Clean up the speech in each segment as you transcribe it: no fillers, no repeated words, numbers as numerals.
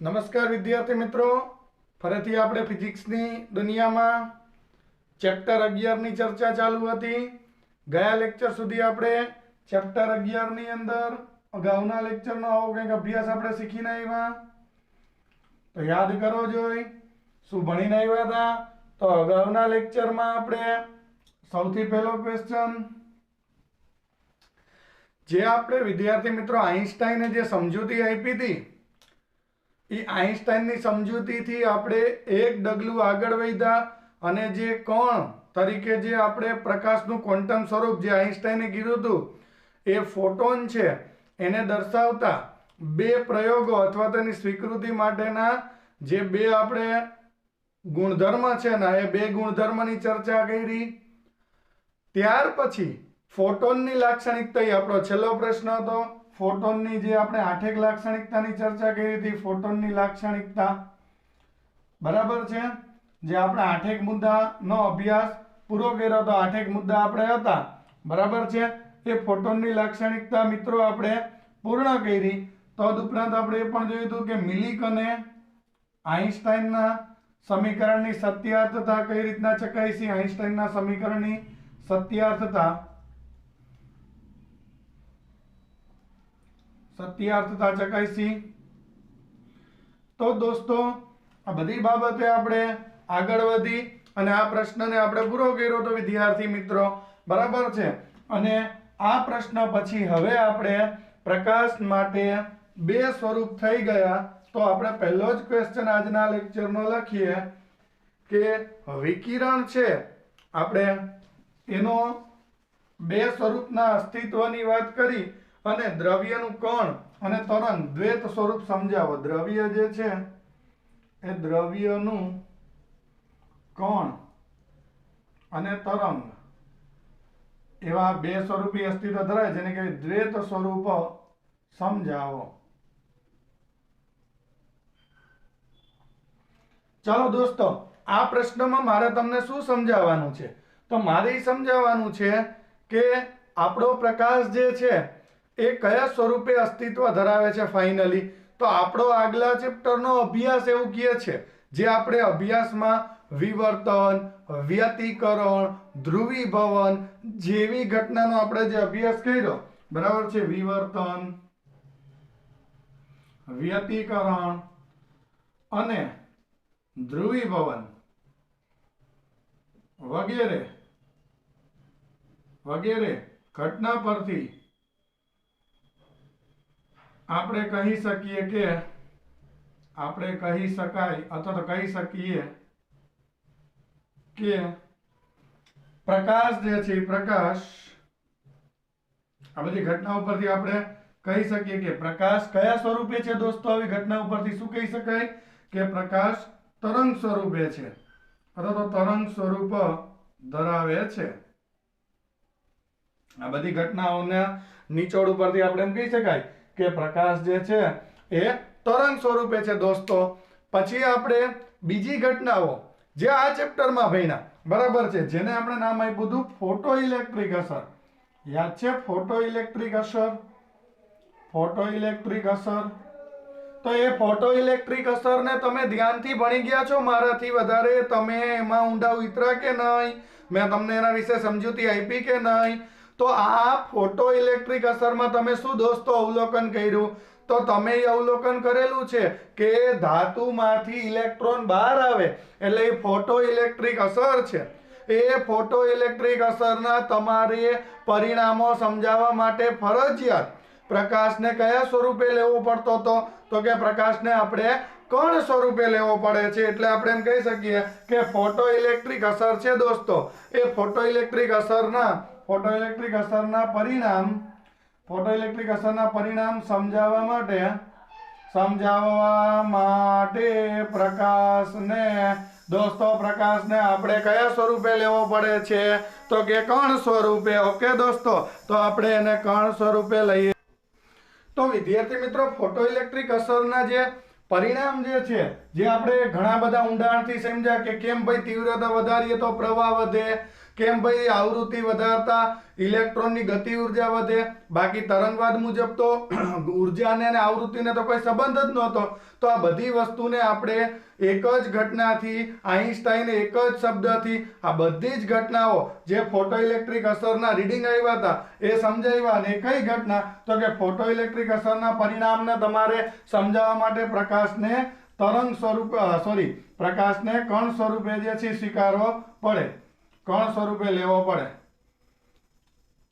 નમસ્કાર વિદ્યાર્થી મિત્રો, ફરીથી આપણે ફિઝિક્સની દુનિયામાં ચેપ્ટર 11 ની ચર્ચા ચાલુ હતી. ગયા લેક્ચર સુધી આપણે ચેપ્ટર 11 ની અંદર અગાઉના લેક્ચરનો આવો કંઈક અભ્યાસ આપણે શીખીને આવ્યા. તો યાદ કરો જોઈ શું ભણીને આવ્યા હતા. તો અગાઉના લેક્ચરમાં આપણે સૌથી પહેલો ક્વેશ્ચન જે આપણે વિદ્યાર્થી મિત્રો આઈન્સ્ટાઈને જે સમજૂતી આપી હતી એ આઈન્સ્ટાઈનની સમજૂતીથી આપણે એક ડગલું આગળ વધ્યા અને જે કણ તરીકે જે આપણે પ્રકાશનું ક્વોન્ટમ સ્વરૂપ જે આઈન્સ્ટાઈને કીધું હતું એ ફોટોન છે એને દર્શાવતા બે પ્રયોગો અથવા તેની સ્વીકૃતિ માટેના જે બે આપણે ગુણધર્મ છે ને એ બે ગુણધર્મની ચર્ચા કરી. ત્યાર પછી ફોટોનની લાક્ષણિકતા એ આપણો છેલ્લો પ્રશ્ન હતો. ફોટોનની જે આપણે 8 લાક્ષણિકતાની ચર્ચા કરી હતી, ફોટોનની લાક્ષણિકતા બરાબર છે. જે આપણે 8 મુદ્દાનો અભ્યાસ પૂરો કર્યો તો 8 મુદ્દા આપણે હતા બરાબર છે. એ ફોટોનની લાક્ષણિકતા મિત્રો આપણે પૂર્ણ કરી. તદુપરાંત આપણે એ પણ જોયું હતું કે મિલિક અને આઈન્સ્ટાઈનના સમીકરણની સત્યાર્થતા કઈ રીતના ચકાઈશી. આઈન્સ્ટાઈનના સમીકરણની સત્યાર્થતા ચકાઈશી. તો દોસ્તો આ બધી બાબતે આપણે આગળ વધી અને આ પ્રશ્નને આપણે પૂરો કર્યો તો વિદ્યાર્થી મિત્રો બરાબર છે. અને આ પ્રશ્ન પછી હવે આપણે પ્રકાશ માટે બે સ્વરૂપ થઈ ગયા. તો આપણે પહેલો જ ક્વેશ્ચન આજના લેક્ચરનો લખીએ કે વિકિરણ છે આપણે એનો બે સ્વરૂપના અસ્તિત્વની વાત કરી અને દ્રવ્યનું કણ અને તરંગ દ્વૈત સ્વરૂપ સમજાવો. દ્રવ્ય જે છે એ દ્રવ્યનું કણ અને તરંગ એવા બે સ્વરૂપી અસ્તિત્વ ધરાવે જેને કહેવાય દ્વૈત સ્વરૂપ સમજાવો. ચાલો દોસ્તો, આ પ્રશ્નમાં મારે તમને શું સમજાવવાનું છે? તો મારે સમજાવવાનું છે કે આપણો પ્રકાશ જે છે એ કયા સ્વરૂપે અસ્તિત્વ ધરાવે છે ફાઇનલી. તો આપણો આગલા ચેપ્ટરનો અભ્યાસ એવું કહે છે જે આપણે અભ્યાસમાં વિવર્તન, વ્યતિકરણ, ધ્રુવીભવન જેવી ઘટનાનો આપણે જે અભ્યાસ કર્યો બરાબર છે. વિવર્તન, વ્યતિકરણ અને ધ્રુવીભવન વગેરે ઘટના પરથી આપણે કહી શકીએ કે પ્રકાશ જે છે પ્રકાશ આ બધી ઘટના ઉપરથી આપણે કહી શકીએ કે પ્રકાશ કયા સ્વરૂપે છે. દોસ્તો આવી ઘટના ઉપરથી શું કહી શકાય કે પ્રકાશ તરંગ સ્વરૂપે છે અથવા તો તરંગ સ્વરૂપ ધરાવે છે. આ બધી ઘટનાઓના નિચોડ ઉપરથી આપણે એમ કહી શકાય કે પ્રકાશ જે છે એ તરંગ સ્વરૂપે છે. દોસ્તો પછી આપણે બીજી ઘટનાઓ જે આ ચેપ્ટરમાં ભણ્યા બરાબર છે જેને આપણે નામ આપ્યું હતું ફોટો ઇલેક્ટ્રિક અસર. યાદ છે ફોટો ઇલેક્ટ્રિક અસર. તો એ ફોટો ઇલેક્ટ્રિક અસરને તમે ધ્યાનથી ભણી ગયા છો મારાથી વધારે. તમે એમાં ઊંડા ઉતરા કે નહીં? મેં તમને એના વિશે સમજૂતી આપી કે નહીં? તો આ ફોટો ઇલેક્ટ્રિક અસરમાં તમે શું દોસ્તો અવલોકન કર્યું? તો તમે એ અવલોકન કરેલું છે કે ધાતુમાંથી ઇલેક્ટ્રોન બહાર આવે એટલે એ ફોટો ઇલેક્ટ્રિક અસર છે. એ ફોટો ઇલેક્ટ્રિક અસરના તમારે પરિણામો સમજાવવા માટે ફરજિયાત પ્રકાશને કયા સ્વરૂપે લેવો પડતો હતો? તો કે પ્રકાશને આપણે કણ સ્વરૂપે લેવો પડે છે. એટલે આપણે એમ કહી શકીએ કે ફોટો ઇલેક્ટ્રિક અસર છે દોસ્તો એ ફોટો ઇલેક્ટ્રિક અસરના પરિણામ સમજાવવા માટે પ્રકાશને આપણે કયા સ્વરૂપે લેવો પડે છે? તો કે કણ સ્વરૂપે. ઓકે દોસ્તો, તો આપણે એને કણ સ્વરૂપે લઈએ. તો વિદ્યાર્થી મિત્રો ફોટો ઇલેક્ટ્રિક અસરના જે પરિણામ જે છે જે આપણે ઘણા બધા ઊંડાણથી સમજ્યા કે કેમ ભાઈ તીવ્રતા વધારીએ તો પ્રવાહ વધે, કેમ ભાઈ? આવૃત્તિ વધારતા ઇલેક્ટ્રોનની ગતિ ઉર્જા વધે, બાકી તરંગવાદ મુજબ તો ઉર્જાને અને આવૃત્તિને તો કોઈ સંબંધ જ નહોતો. તો આ બધી વસ્તુને આપણે એક જ ઘટનાથી, આઈન્સ્ટાઈને એક જ શબ્દથી આ બધી જ ઘટનાઓ જે ફોટોઇલેક્ટ્રિક અસરના રીડિંગ આવ્યા હતા એ સમજાવ્યા. અને કઈ ઘટના? તો કે ફોટોઇલેક્ટ્રિક અસરના પરિણામને તમારે સમજાવવા માટે પ્રકાશને તરંગ સ્વરૂપે પ્રકાશને કણ સ્વરૂપે જે છે સ્વીકારવો પડે, કણ સ્વરૂપે લેવો પડે.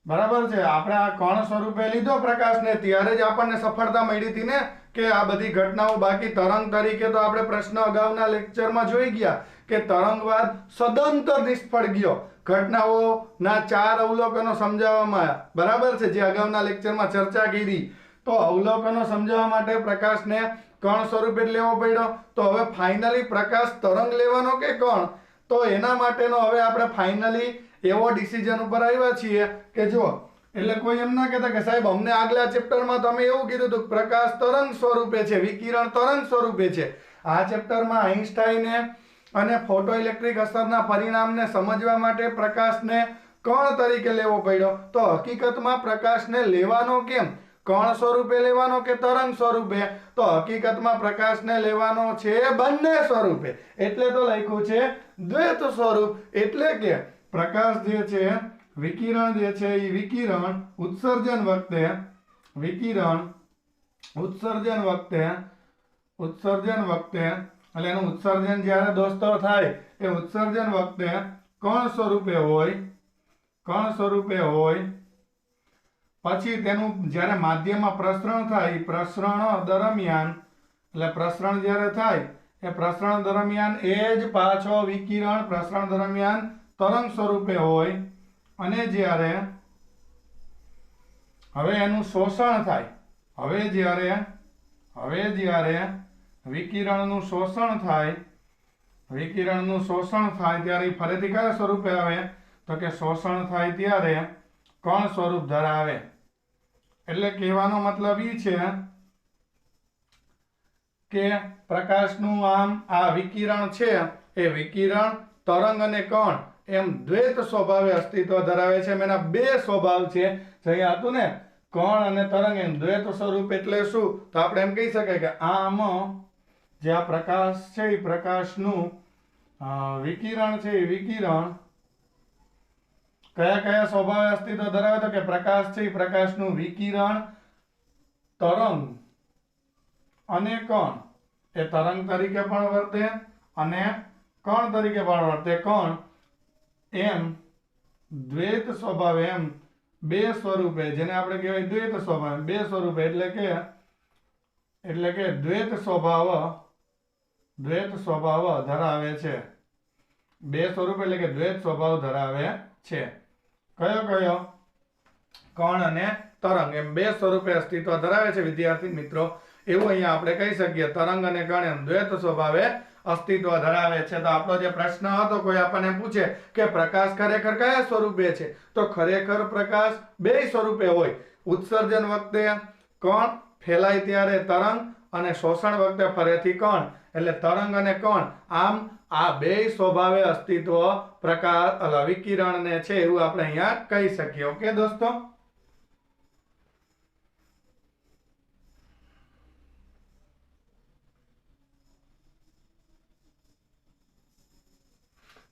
બરાબર છે? આપણે આ કણ સ્વરૂપે લીધો પ્રકાશને ત્યારે જ આપણને સફળતા મળી હતી ને, કે આ બધી ઘટનાઓ. બાકી તરંગ તરીકે તો આપણે પ્રશ્ન અગાઉના લેક્ચરમાં જોઈ ગયા કે તરંગવાદ સદંતર નિષ્ફળ ગયો. ઘટનાઓના 4 અવલોકનો સમજાવવામાં આવ્યા. બરાબર છે? જે અગાઉના લેક્ચરમાં ચર્ચા કરી. તો અવલોકનો સમજાવવા માટે પ્રકાશને કણ સ્વરૂપે લેવો પડ્યો. તો હવે ફાઇનલી પ્રકાશ તરંગ લેવાનો કે કણ? તો એના માટેનો હવે આપણે ફાઇનલી એવો ડિસિઝન ઉપર આવ્યા છીએ કે જો, એટલે કોઈ એમ ના કહેતા કે સાહેબ અમને આગલા ચેપ્ટરમાં તમે એવું કીધું હતું પ્રકાશ તરંગ સ્વરૂપે છે, વિકિરણ તરંગ સ્વરૂપે છે. આ ચેપ્ટરમાં આઈન્સ્ટાઈને અને ફોટોઇલેક્ટ્રિક અસરના પરિણામને સમજવા માટે પ્રકાશને કણ તરીકે લેવો પડ્યો. તો હકીકતમાં પ્રકાશને લેવાનો કેમ? કણ સ્વરૂપે લેવાનો કે તરંગ સ્વરૂપે? તો હકીકતમાં પ્રકાશને લેવાનો છે બંને સ્વરૂપે. એટલે તો લખ્યું છે દ્વૈત સ્વરૂપ. એટલે કે પ્રકાશ જે છે, વિકિરણ જે છે, એ વિકિરણ ઉત્સર્જન વખતે એટલે એનું ઉત્સર્જન જ્યારે દોસ્તો થાય એ ઉત્સર્જન વખતે કણ સ્વરૂપે હોય. પછી તેનું જ્યારે માધ્યમમાં પ્રસરણ થાય, પ્રસરણ દરમિયાન, એટલે પ્રસરણ જ્યારે થાય એ પ્રસરણ દરમિયાન એ જ પાછો વિકિરણ પ્રસરણ દરમિયાન તરંગ સ્વરૂપે હોય. અને જ્યારે હવે એનું શોષણ થાય, હવે જ્યારે વિકિરણનું શોષણ થાય ત્યારે ફરીથી કયા સ્વરૂપે આવે? તો કે શોષણ થાય ત્યારે કણ સ્વરૂપ ધરાવે. એટલે કહેવાનો મતલબ એ છે કે પ્રકાશનું આમ આ વિકિરણ છે એ વિકિરણ તરંગ અને કણ એમ દ્વૈત સ્વભાવે અસ્તિત્વ ધરાવે છે. એના 2 સ્વભાવ છે. અહીંયા હતું ને કણ અને તરંગ એમ દ્વૈત સ્વરૂપ. એટલે શું? તો આપણે એમ કહી શકાય કે આમ જે આ પ્રકાશ છે એ પ્રકાશનું વિકિરણ છે એ વિકિરણ કયા સ્વભાવે અસ્તિત્વ ધરાવે? તો કે પ્રકાશ છે એ પ્રકાશનું વિકિરણ તરંગ અને કણ એ તરંગ તરીકે પણ વર્તે અને કણ તરીકે પણ વર્તે. કણ એમ દ્વૈત સ્વભાવે, એમ 2 સ્વરૂપે, જેને આપણે કહેવાય દ્વૈત સ્વભાવ, 2 સ્વરૂપે. એટલે કે દ્વૈત સ્વભાવ ધરાવે છે. 2 સ્વરૂપ એટલે કે દ્વૈત સ્વભાવ ધરાવે છે. કયો? કણ અને તરંગ એમ 2 સ્વરૂપે અસ્તિત્વ ધરાવે છે વિદ્યાર્થી મિત્રો. એવું અહીંયા આપણે કહી શકીએ. તરંગ અને કણ એમ દ્વૈત સ્વભાવે અસ્તિત્વ ધરાવે છે. તો આપણો જે પ્રશ્ન હતો, કોઈ આપણને પૂછે કે પ્રકાશ ખરેખર કયા સ્વરૂપે છે? તો ખરેખર પ્રકાશ 2 સ્વરૂપે હોય. ઉત્સર્જન વખતે કણ ફેલાય ત્યારે તરંગ અને શોષણ વખતે ફરીથી કણ. એટલે તરંગ અને કણ આમ આ 2 સ્વભાવે અસ્તિત્વ વિકિરણને છે એવું આપણે અહીંયા કહી શકીએ. ઓકે દોસ્તો?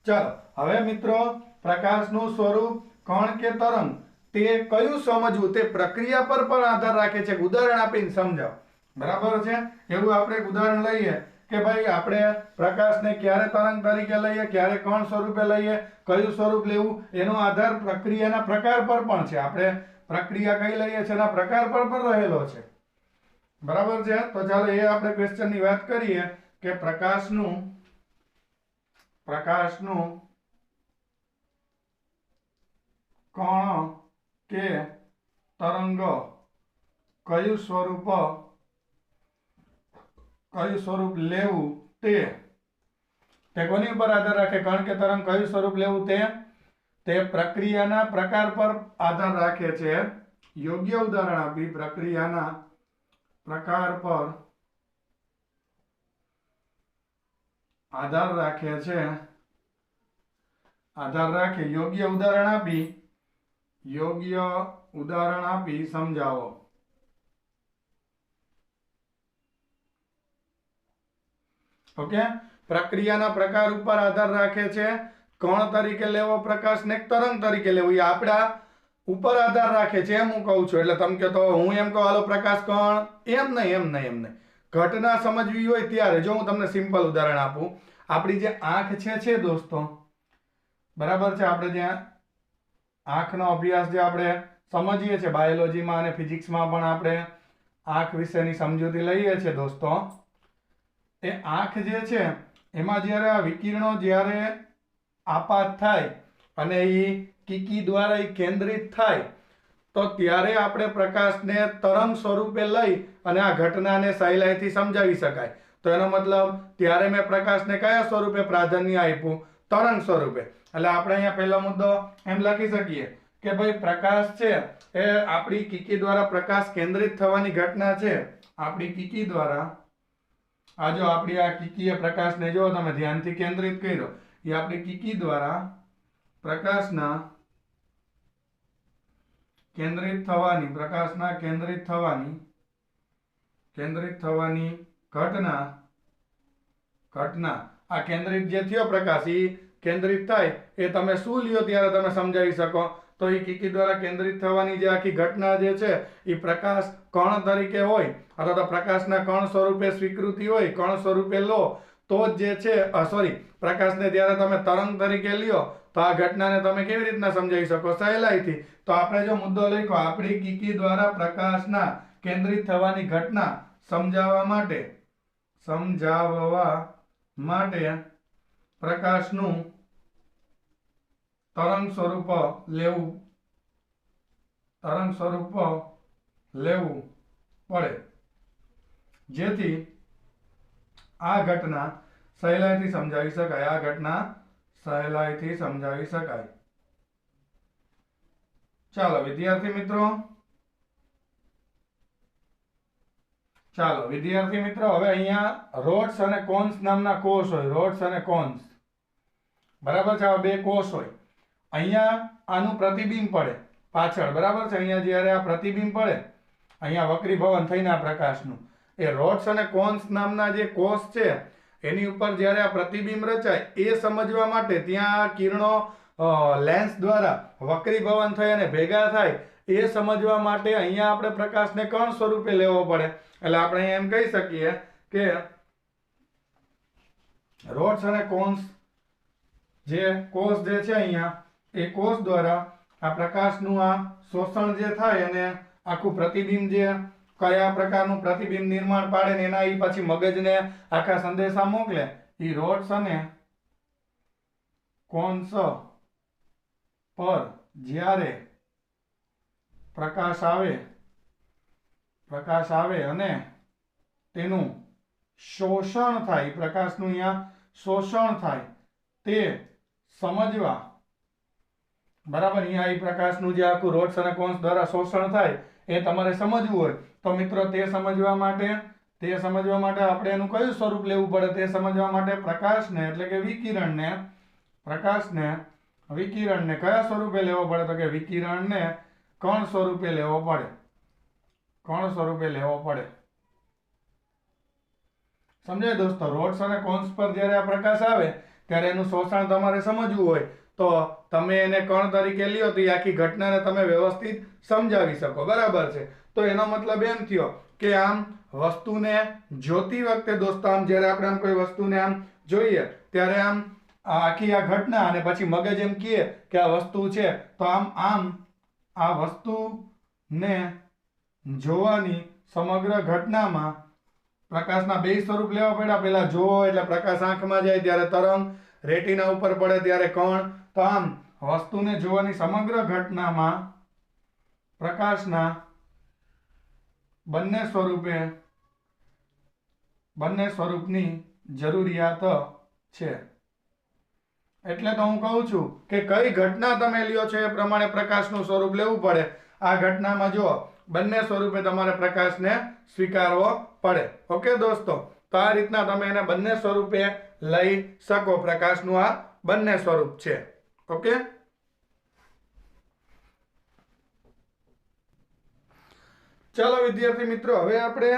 ચાલો હવે મિત્રો પ્રકાશનું સ્વરૂપ કણ કે તરંગ તે કયું સમજવું તે પ્રક્રિયા પર પણ આધાર રાખે છે. ઉદાહરણ આપીને સમજાવો. બરાબર છે? એવું આપણે એક ઉદાહરણ લઈએ કે ભાઈ આપણે પ્રકાશને ક્યારે તરંગ તરીકે લઈએ, ક્યારે કણ સ્વરૂપે લઈએ, કયું સ્વરૂપ લેવું એનો આધાર પ્રક્રિયાના પ્રકાર પર પણ છે. આપણે પ્રક્રિયા કઈ લઈએ છીએ એના પ્રકાર પર પણ રહેલો છે. બરાબર છે? તો ચાલો એ આપણે ક્વેશ્ચનની વાત કરીએ કે પ્રકાશનું કણ કે તરંગ કયું સ્વરૂપ લેવું તે કોની ઉપર આધાર રાખે? કણ કે તરંગ કયું સ્વરૂપ લેવું તે પ્રક્રિયાના પ્રકાર પર આધાર રાખે છે. યોગ્ય ઉદાહરણ આપી. પ્રક્રિયાના પ્રકાર પર આધાર રાખે છે. આધાર રાખે યોગ્ય ઉદાહરણ આપી સમજાવો. ઓકે, પ્રક્રિયાના પ્રકાર ઉપર આધાર રાખે છે. કણ તરીકે લેવો પ્રકાશ ને તરંગ તરીકે લેવો એ આપણા ઉપર આધાર રાખે છે એમ હું કહું છું. એટલે તમે કહો તો હું એમ કહું હાલો પ્રકાશ કણ, એમ નહીં. ઘટના સમજવી હોય ત્યારે જો હું તમને સિમ્પલ ઉદાહરણ આપું. આપણી જે આંખ છે દોસ્તો, બરાબર છે, આપણે જ્યાં આંખનો અભ્યાસ જે આપણે સમજીએ છીએ બાયોલોજીમાં અને ફિઝિક્સમાં પણ આપણે આંખ વિશેની સમજૂતી લઈએ છીએ દોસ્તો. એ આંખ જે છે એમાં જ્યારે આ વિકિરણો જ્યારે આપાત થાય અને એ કીકી દ્વારા એ કેન્દ્રિત થાય તો ત્યારે આપણે પ્રકાશને તરંગ સ્વરૂપે લઈ અને આ ઘટનાને સહેલાઈથી સમજાવી શકાય. તો એનો મતલબ ત્યારે મેં પ્રકાશને કયા સ્વરૂપે પ્રાધાન્ય આપ્યું? તરંગ સ્વરૂપે. એટલે આપણે અહીંયા પહેલો મુદ્દો એમ લખી શકીએ કે ભાઈ પ્રકાશ છે એ આપણી કીકી દ્વારા પ્રકાશ કેન્દ્રિત થવાની ઘટના છે. આપણી કીકી દ્વારા આ જો આપણી આ કીકીએ પ્રકાશને જો તમે ધ્યાનથી કેન્દ્રિત કર્યો, એ આપણી કીકી દ્વારા પ્રકાશના કેન્દ્રિત થવાની ઘટના આ કેન્દ્રિત જે થયો પ્રકાશ એ કેન્દ્રિત થાય એ તમે શું લ્યો ત્યારે તમે સમજાવી શકો. તો એ કીકી દ્વારા કેન્દ્રિત થવાની જે આખી ઘટના જે છે એ પ્રકાશ કણ તરીકે હોય અથવા તો પ્રકાશના કણ સ્વરૂપે સ્વીકૃતિ હોય, કણ સ્વરૂપે લો તો જ જે છે પ્રકાશને જ્યારે તમે તરંગ તરીકે લ્યો તો આ ઘટનાને તમે કેવી રીતના સમજાવી શકો? સહેલાઈથી. તો આપણે જો મુદ્દો લખ્યો આપણી કીકી દ્વારા પ્રકાશના કેન્દ્રિત થવાની ઘટના સમજાવવા માટે પ્રકાશનું તરંગ સ્વરૂપ લેવું પડે જેથી આ ઘટના સહેલાઈથી સમજાવી શકાય. ચાલો વિદ્યાર્થી મિત્રો હવે અહીંયા રોડ્સ અને કોન્સ નામના કોષ હોય. રોડ્સ અને કોન્સ, બરાબર છે, આવા બે કોષ હોય. અહીંયા આનું પ્રતિબિંબ પડે પાછળ, બરાબર છે. અહીંયા જ્યારે આ પ્રતિબિંબ પડે અહીંયા વક્રીભવન થઈને આ પ્રકાશનું, એ રોડ્સ અને કોન્સ નામના જે કોષ છે એની ઉપર જ્યારે આ પ્રતિબિંબ રચાય એ સમજવા માટે ત્યાં કિરણો લેન્સ દ્વારા વક્રીભવન થઈ અને ભેગા થાય એ સમજવા માટે અહીંયા આપણે પ્રકાશને કણ સ્વરૂપે લેવો પડે. એટલે આપણે એમ કહી શકીએ કે રોડ્સ અને કોન્સ જે કોષ જે છે અહીંયા એ કોષ દ્વારા આ પ્રકાશનું આ શોષણ જે થાય અને આખું પ્રતિબિંબ જે કયા પ્રકારનું પ્રતિબિંબ નિર્માણ પાડે ને એના એ પછી મગજને આખા સંદેશા મોકલે. એ રોડ્સ અને કોન્સ પર જ્યારે પ્રકાશ આવે અને તેનું શોષણ થાય, પ્રકાશનું અહીંયા શોષણ થાય તે સમજવા, બરાબર. અહીંયા એ પ્રકાશનું જે આખું રોડ્સ અને કોન્સ દ્વારા શોષણ થાય એ તમારે સમજવું હોય તો મિત્રો તે સમજવા માટે આપણે એનું કયું સ્વરૂપ લેવું પડે? તે સમજવા માટે પ્રકાશને એટલે કે વિકિરણને કયા સ્વરૂપે લેવો પડે? તો કે વિકિરણને કણ સ્વરૂપે લેવો પડે. સમજાય દોસ્તો? રોડ્સ અને કોન્સ પર જ્યારે આ પ્રકાશ આવે ત્યારે એનું શોષણ તમારે સમજવું હોય તો તમે એને કણ તરીકે લ્યો તો એ આખી ઘટનાને તમે વ્યવસ્થિત સમજાવી શકો, બરાબર છે. તો એનો મતલબ એમ થયો કે આમ વસ્તુને જોતી વખતે દોસ્તો આમ જ્યારે આપણે આમ કોઈ વસ્તુને આમ જોઈએ ત્યારે આમ આખી આ ઘટના અને પછી મગજ એમ કહે કે આ વસ્તુ છે તો આમ આ વસ્તુને જોવાની સમગ્ર ઘટનામાં પ્રકાશના બે સ્વરૂપ લેવા પડ્યા. પહેલા જોવો એટલે પ્રકાશ આંખમાં જાય ત્યારે તરંગ, રેટિના ઉપર પડે ત્યારે કણ. તો આમ વસ્તુને જોવાની સમગ્ર ઘટનામાં પ્રકાશના બંને સ્વરૂપની જરૂરિયાત છે. એટલે તો હું કહું છું કે કઈ ઘટના તમે લ્યો છો એ પ્રમાણે પ્રકાશનું સ્વરૂપ લેવું પડે. આ ઘટનામાં જો બંને સ્વરૂપે તમારે પ્રકાશને સ્વીકારવો પડે. ઓકે દોસ્તો? તો આ રીતના તમે એને બંને સ્વરૂપે લઈ શકો. પ્રકાશનું આ બંને સ્વરૂપ છે. ઓકે, ચાલો વિદ્યાર્થી મિત્રો, હવે આપણે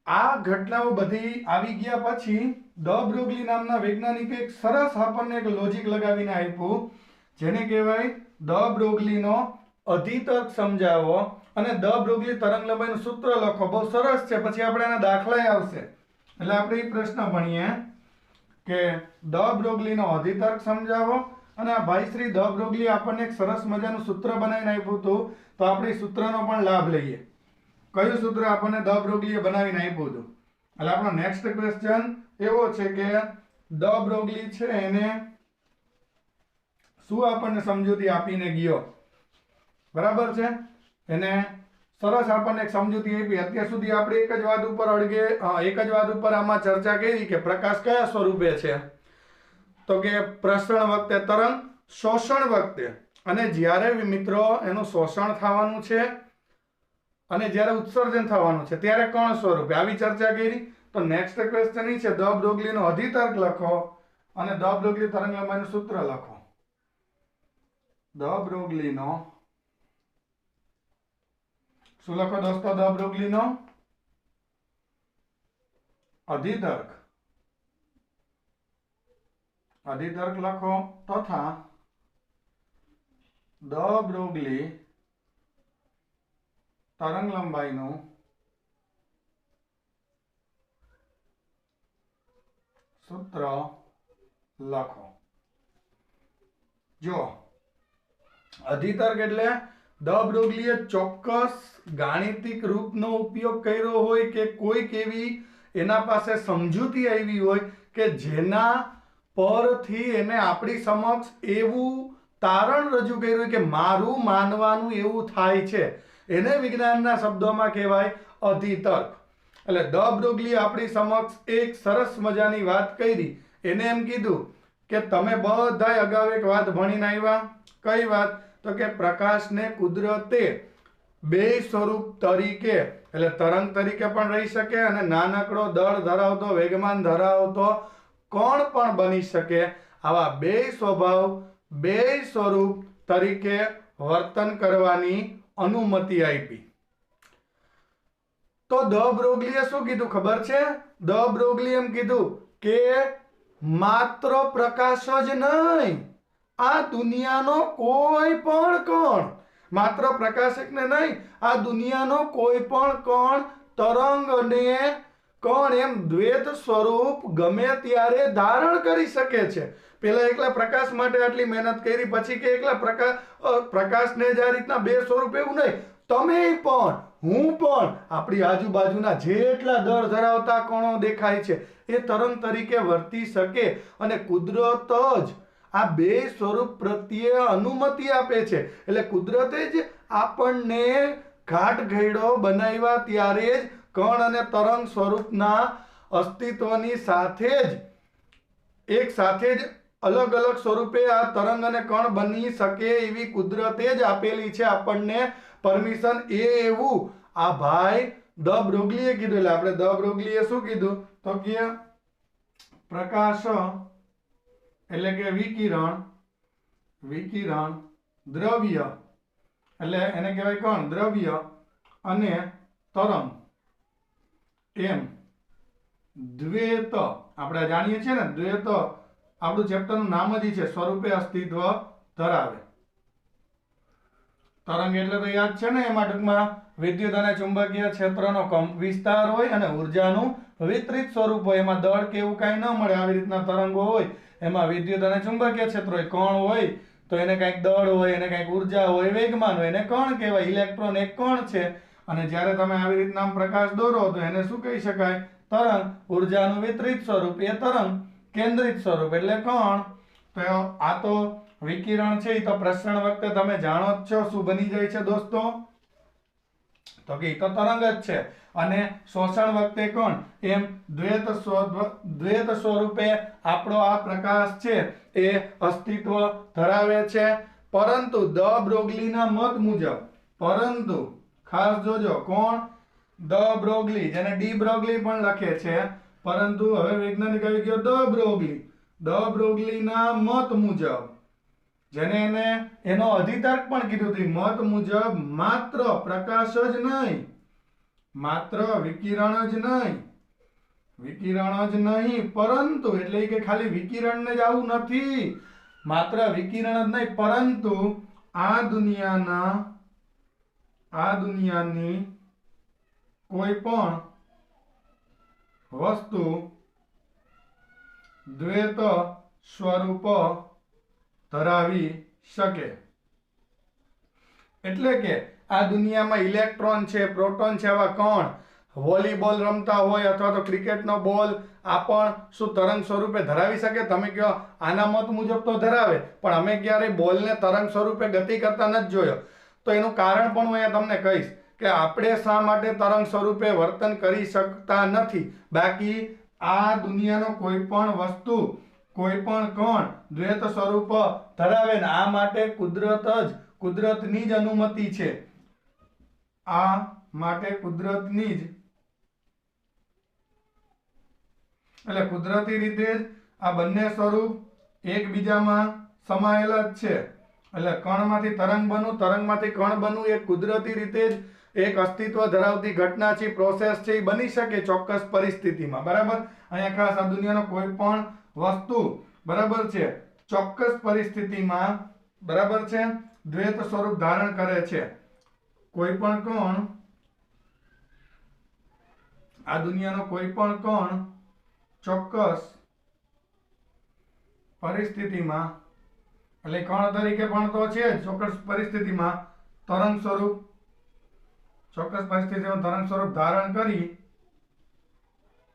આ ઘટનાઓ બધી આવી ગયા પછી ડ બ્રોગલી નામના વૈજ્ઞાનિકે એક સરસ આપણને એક લોજિક લગાવીને આપ્યું, જેને કહેવાય ડ બ્રોગલીનો અધિતર્ક સમજાવો અને ડ બ્રોગલી તરંગલંબાઈનું સૂત્ર લખો. બહુ સરસ છે. પછી આપણે એના દાખલાય આવશે. એટલે આપણે એ પ્રશ્ન ભણીએ કે ડ બ્રોગલીનો અધિતર્ક સમજાવો, અને આ ભાઈ શ્રી ડ બ્રોગલી આપણને એક સરસ મજાનું સૂત્ર બનાવીને આપ્યું હતું, તો આપણે એ સૂત્રનો પણ લાભ લઈએ. કયું સૂત્ર આપણને ડ બ્રોગલીએ બનાવીને આપ્યું હતું? એટલે આપણો નેક્સ્ટ ક્વેશ્ચન એવો છે કે ડ બ્રોગલી છે એને શું આપણને સમજૂતી આપીને ગયો, બરાબર છે? એને સરસ આપણને એક સમજૂતી આપી. અત્યાર સુધી આપણે એક જ વાત ઉપર આમાં ચર્ચા કરી કે પ્રકાશ કયા સ્વરૂપે છે, તો કે પ્રસરણ વખતે તરંગ, શોષણ વખતે, અને જ્યારે મિત્રો એનું શોષણ થવાનું છે અને જ્યારે ઉત્સર્જન થવાનું છે ત્યારે કણ સ્વરૂપે, આવી ચર્ચા કરી. તો નેક્સ્ટ ક્વેશ્ચન એ છે ડ બ્રોગલીનો અધિતર્ક લખો અને ડ બ્રોગલી તરંગલંબાઈનું સૂત્ર લખો. ડ બ્રોગલીનો શું લખો દોસ્તો? ડ બ્રોગલીનો અધિતર્ક લખો તથા ડ બ્રોગલી તરંગલંબાઈનું સૂત્ર લખો. જો અધિતર્ક એટલે ડ બ્રોગલીએ ચોક્કસ ગાણિતિક રૂપનો ઉપયોગ કર્યો હોય કે કોઈક એવી એના પાસે સમજૂતી આવી હોય કે જેના પરથી એને આપણી સમક્ષ એવું તારણ રજૂ કર્યું હોય કે મારું માનવાનું એવું થાય છે, એને વિજ્ઞાનના શબ્દોમાં કહેવાય અધિતર્ક. એટલે ડ બ્રોગલી આપણી સમક્ષ એક સરસ મજાની વાત કરી. એને એમ કીધું કે તમે બધાય અગાઉ એક વાત ભણીને આવ્યા. કઈ વાત? તો કે પ્રકાશને કુદરતે બે સ્વરૂપ તરીકે, એટલે તરંગ તરીકે પણ રહી શકે અને નાનકડો દળ ધરાવતો, વેગમાન ધરાવતો કણ પણ બની શકે. આવા બે સ્વભાવ, બે સ્વરૂપ તરીકે વર્તન કરવાની અનુમતિ આપી. તો ડ બ્રોગલીએ શું કીધું ખબર છે? ડ બ્રોગલી એમ કીધું કે માત્ર પ્રકાશ જ નહીં, આ દુનિયાનો કોઈ પણ કણ, માત્ર પ્રકાશ ને નહીં, આ દુનિયાનો કોઈ પણ કણ તરંગ અને કણ એમ દ્વૈત સ્વરૂપ ગમે ત્યારે ધારણ કરી શકે છે. પેલા એકલા પ્રકાશ માટે આટલી મહેનત કરી, પછી કે એકલા પ્રકાશને જ આ રીતના બે સ્વરૂપ, એવું નહીં, તમે પણ, હું પણ, આપણી આજુબાજુના જેટલા દળ ધરાવતા કણો દેખાય છે એ તરંગ તરીકે વર્તી શકે. અને કુદરત જ આ બે સ્વરૂપ પ્રત્યે અનુમતિ આપે છે. એટલે કુદરતે જ આપણને ઘાટઘેડો બનાવ્યા ત્યારે જ કણ અને તરંગ સ્વરૂપના અસ્તિત્વની સાથે જ એક સાથે જ અલગ અલગ સ્વરૂપે આ તરંગ અને કણ બની શકે એવી કુદરતે જ આપેલી છે આપણને પરમિશન. એવું આ ભાઈ ડ બ્રોગલીએ કીધું. એટલે આપણે ડ બ્રોગલીએ શું કીધું? તો કે પ્રકાશ એટલે કે વિકિરણ દ્રવ્ય, એટલે એને કહેવાય કણ, દ્રવ્ય અને તરંગ એમ દ્વૈત, આપણે જાણીએ છીએ ને દ્વૈત, આપણું ચેપ્ટરનું નામ જ છે, સ્વરૂપે અસ્તિત્વ ધરાવે. તરંગ એટલે તો યાદ છે ને, એમાં ટૂંકમાં વિદ્યુત અને ચુંબકીય ક્ષેત્રનો કંપ વિસ્તાર હોય અને ઉર્જાનું વિતરિત સ્વરૂપ હોય. એમાં દળ કે એવું કાંઈ ન મળે. આવી રીતના તરંગો હોય, એમાં વિદ્યુત અને ચુંબકીય ક્ષેત્ર હોય. કણ હોય તો એને કંઈક દળ હોય, એને કંઈક ઉર્જા હોય, વેગમાન હોય, એને કણ કહેવાય. ઇલેક્ટ્રોન એક કણ છે. અને જ્યારે તમે આવી રીતના પ્રકાશ દોરો તો એને શું કહી શકાય? તરંગ. ઉર્જાનું વિતરિત સ્વરૂપ એ તરંગ, કેન્દ્રિત સ્વરૂપ એટલે કણ. તો આ તો વિકિરણ છે, એ તો પ્રસરણ વખતે તમે જાણો જ છો શું બની જાય છે દોસ્તો? તો કે તો તરંગ જ છે. અને શોષણ વખતે કોણ? એમ દ્વૈત સ્વરૂપે આપણો આ પ્રકાશ છે એ અસ્તિત્વ ધરાવે છે. પરંતુ ડ બ્રોગલીના મત મુજબ, પરંતુ ખાસ જોજો, કોણ? ડ બ્રોગલી, જેને ડી બ્રોગલી પણ લખે છે, પરંતુ હવે વૈજ્ઞાનિક આવી ગયો ડ બ્રોગલી. ડ બ્રોગલીના મત મુજબ જેને એને એનો અધિતર્ક પણ કીધું હતું મત મુજબ માત્ર પ્રકાશ જ નહીં, માત્ર વિકિરણ જ નહીં પરંતુ એટલે કે ખાલી વિકિરણને જ આવું નથી, માત્ર વિકિરણ જ નહીં પરંતુ આ દુનિયાની કોઈ પણ વસ્તુ દ્વૈત સ્વરૂપ ધરાવી શકે. એટલે કે આ દુનિયામાં ઇલેક્ટ્રોન છે, પ્રોટોન છે, આવા કણ વોલીબોલ રમતા હોય અથવા તો ક્રિકેટનો બોલ આ પણ શું તરંગ સ્વરૂપે ધરાવી શકે? તમે કહો આના મત મુજબ તો ધરાવે, પણ અમે ક્યારેય બોલને તરંગ સ્વરૂપે ગતિ કરતા નથી જોયો. તો એનું કારણ પણ હું અહીંયા તમને કહીશ કે આપણે શા માટે તરંગ સ્વરૂપે વર્તન કરી શકતા નથી. બાકી આ દુનિયાનો કોઈ પણ વસ્તુ, કોઈ પણ કણ દ્વૈત સ્વરૂપ ધરાવે ને આ માટે કુદરતની જ અનુમતિ છે. આ માટે કુદરતની જ એટલે કુદરતી રીતે જ આ બંને સ્વરૂપ એકબીજામાં સમાયેલા જ છે. એટલે કણમાંથી તરંગ બનવું, તરંગમાંથી કણ બનવું એ કુદરતી રીતે જ એક અસ્તિત્વ ધરાવતી ઘટના છે, પ્રોસેસ છે, એ બની શકે ચોક્કસ પરિસ્થિતિમાં. બરાબર. અહીંયા ખાસ આ દુનિયાનો કોઈ પણ વસ્તુ બરાબર છે ચોક્કસ પરિસ્થિતિમાં બરાબર છે દ્વૈત સ્વરૂપ ધારણ કરે છે. કોઈ પણ કણ, આ દુનિયાનો કોઈ પણ કણ ચોક્કસ પરિસ્થિતિમાં એટલે કણ તરીકે પણ તો છે ચોક્કસ પરિસ્થિતિમાં તરંગ સ્વરૂપ, ચોક્કસ પરિસ્થિતિમાં તરંગ સ્વરૂપ ધારણ કરી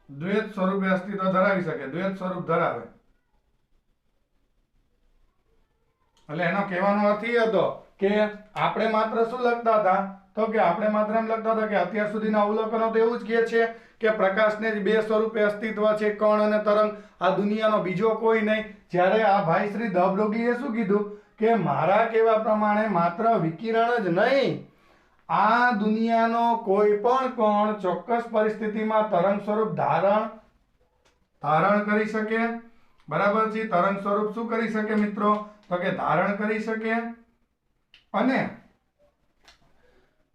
દ્વૈત સ્વરૂપે અસ્તિત્વ ધરાવી શકે, દ્વૈત સ્વરૂપ ધરાવે. એટલે એનો કહેવાનો અર્થ એ હતો કે આપણે માત્ર શું લખતા હતા, તો કે આપણે માત્ર એમ લખતા હતા કે અત્યાર સુધીના અવલોકનો તો એવું જ કહે છે કે પ્રકાશને જ બે સ્વરૂપે અસ્તિત્વ છે, કણ અને તરંગ, આ દુનિયાનો બીજો કોઈ નહીં. જ્યારે આ ભાઈ શ્રી ધ બ્રોગલીએ શું કીધું કે મારા કહેવા પ્રમાણે માત્ર વિકિરણ જ નહીં, આ દુનિયાનો કોઈ પણ કણ ચોક્કસ પરિસ્થિતિમાં તરંગ સ્વરૂપ ધારણ કરી શકે. બરાબર છે. તરંગ સ્વરૂપ શું કરી શકે મિત્રો? તો કે ધારણ કરી શકે અને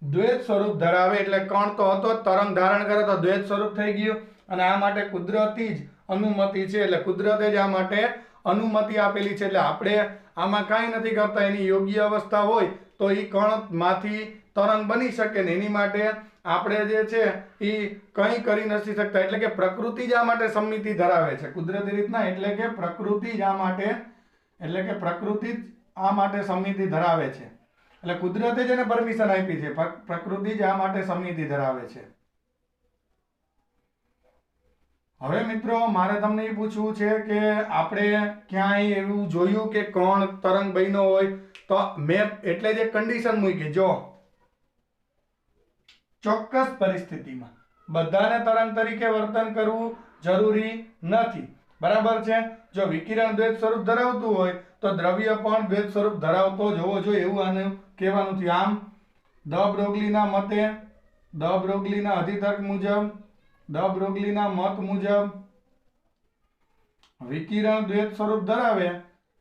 દ્વૈત સ્વરૂપ ધરાવે. એટલે કણ તો હતો, તરંગ ધારણ કરે તો દ્વૈત સ્વરૂપ થઈ ગયું. અને આ માટે કુદરતી જ અનુમતિ છે, એટલે કુદરતે જ આ માટે અનુમતિ આપેલી છે. એટલે આપણે આમાં કાંઈ નથી કરતા, એની યોગ્ય અવસ્થા હોય તો એ કણમાંથી તરંગ બની શકે ને એની માટે આપણે જે છે એ કંઈ કરી નથી શકતા. એટલે કે પ્રકૃતિ જ આ માટે સંમિતિ ધરાવે છે કુદરતી રીતના. એટલે કે પ્રકૃતિ જ આ માટે સંમિતિ ધરાવે છે. એટલે કુદરતે જ એને પરમિશન આપી છે, પ્રકૃતિ જ આ માટે સંમિતિ ધરાવે છે. હવે મિત્રો મારે તમને એ પૂછવું છે કે આપણે ક્યાંય એવું જોયું કે કણ તરંગ બન્યો હોય? તો મેં એટલે જ એક કન્ડિશન મૂકી, જો ચોક્કસ પરિસ્થિતિમાં બધાને તરંગ તરીકે વર્તન કરવું જરૂરી નથી. બરાબર છે. જો વિકિરણ દ્વૈત સ્વરૂપ ધરાવતું હોય તો દ્રવ્ય પણ દ્વૈત સ્વરૂપ ધરાવતો જ હોવો જોઈએ, એવું આનું કહેવાનું થયું. આમ ધ બ્રોગલીના મતે, ધ બ્રોગલીના અધિતર્ક મુજબ, ધ બ્રોગલીના મત મુજબ વિકિરણ દ્વૈત સ્વરૂપ ધરાવે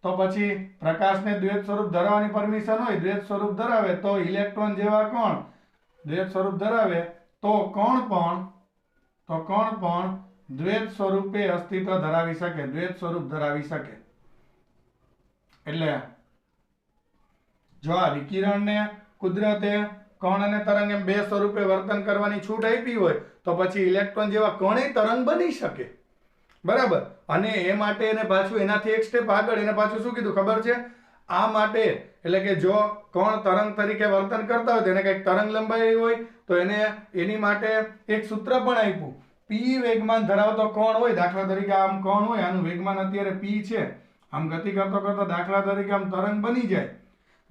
તો પછી પ્રકાશને દ્વૈત સ્વરૂપ ધરાવવાની પરમિશન હોય, દ્વૈત સ્વરૂપ ધરાવે તો ઇલેક્ટ્રોન જેવા કણ દ્વૈત સ્વરૂપ ધરાવે તો કણ પણ દ્વૈત સ્વરૂપે અસ્તિત્વ ધરાવી શકે, દ્વૈત સ્વરૂપ ધરાવી શકે. એટલે જો આ વિકિરણને કુદરતે કણ અને તરંગ એમ બે સ્વરૂપે વર્તન કરવાની છૂટ આપી હોય તો પછી ઇલેક્ટ્રોન જેવા કણે તરંગ બની શકે. બરાબર. અને એ માટે એને પાછું એનાથી એક સ્ટેપ આગળ એને પાછું શું કીધું ખબર છે? આ માટે એટલે કે જો કણ તરંગ તરીકે વર્તન કરતા હોય તેને કંઈક તરંગ લંબાઈ હોય તો એને એની માટે એક સૂત્ર પણ આપ્યું. પી વેગમાન ધરાવતો કણ હોય, દાખલા તરીકે આમ કણ હોય, આનું વેગમાન અત્યારે પી છે, આમ ગતિ કરતો કરતો દાખલા તરીકે આમ તરંગ બની જાય.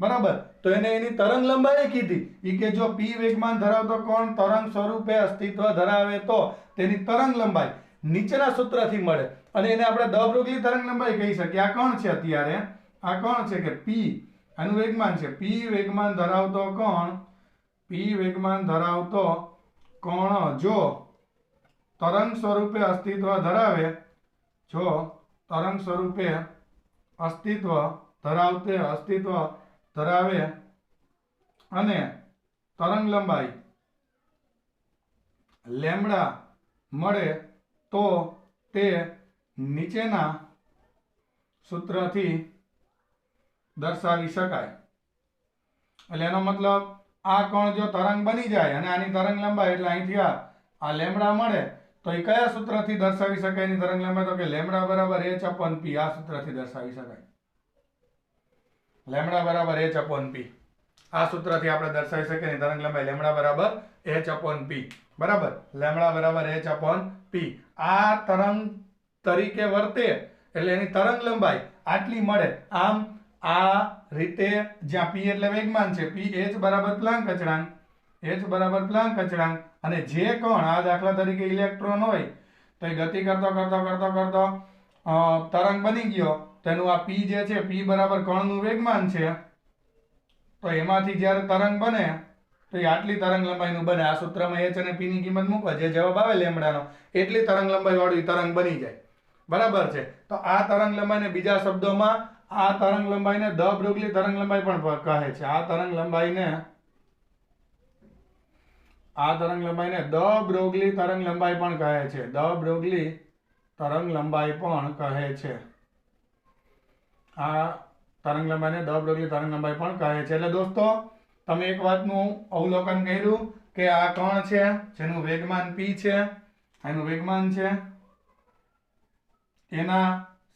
બરાબર. તો એને એની તરંગ લંબાઈ કીધી. એ કે જો પી વેગમાન ધરાવતો કણ તરંગ સ્વરૂપે અસ્તિત્વ ધરાવે તો તેની તરંગ લંબાઈ નીચેના સૂત્રથી મળે અને એને આપણે ધ બ્રોગલી તરંગ લંબાઈ કહી શકીએ. આ કણ છે અત્યારે, આ કણ છે કે પી, આનું વેગમાન છે. પી વેગમાન ધરાવતો કણ જો તરંગ સ્વરૂપે અસ્તિત્વ ધરાવે, જો તરંગ સ્વરૂપે અસ્તિત્વ ધરાવતે અસ્તિત્વ ધરાવે અને તરંગ લંબાઈ લેમ્બડા મળે તો તે નીચેના સૂત્રથી દર્શાવી શકાય. એટલે એનો મતલબ આ કણ જો તરંગ બની જાય અને આની તરંગ લંબાઈ એટલે અહીંથી આ લેમ્બડા મળે તો એ કયા સૂત્રથી દર્શાવી શકાય એની તરંગ લંબાઈ? તો કે લેમ્બડા બરાબર h/p. આ સૂત્રથી દર્શાવી શકાય. લેમ્બડા બરાબર h/p. આ સૂત્રથી આપણે દર્શાવી શકીએ એની તરંગ લંબાઈ લેમ્બડા બરાબર h/p. બરાબર, લેમ્બડા બરાબર h/p. આ તરંગ તરીકે વર્તે એટલે એની તરંગ લંબાઈ આટલી મળે. આમ આ રીતે જ્યાં p એટલે વેગમાન છે, p h બરાબર પ્લાન્ક અચળાંક, h બરાબર પ્લાન્ક અચળાંક, અને જે કણ આ દાખલા તરીકે ઇલેક્ટ્રોન હોય તો એ ગતિ કરતો કરતો કરતો કરતો તરંગ બની ગયો, તેનું આ p જે છે p બરાબર કણનું વેગમાન છે, તો એમાંથી જ્યારે તરંગ બને તો એ આટલી તરંગ લંબાઈનું બને. આ સૂત્રમાં h અને p ની કિંમત મૂકો, જે જવાબ આવે લેમ્બડાનો એટલી તરંગ લંબાઈ વાળું તરંગ બની જાય. બરાબર છે. તો આ તરંગ લંબાઈને બીજા શબ્દોમાં આ તરંગ લંબાઈને દ બ્રોગલી તરંગ લંબાઈ પણ કહે છે. આ તરંગ લંબાઈને દ બ્રોગલી તરંગ લંબાઈ પણ કહે છે. દ બ્રોગલી તરંગ લંબાઈ પણ કહે છે. આ તરંગ લંબાઈને દ બ્રોગલી તરંગ લંબાઈ પણ કહે છે. એટલે દોસ્તો તમે એક વાતનું અવલોકન કર્યું કે આ કણ છે જેનું વેગમાન p છે, એનું વેગમાન છે, એના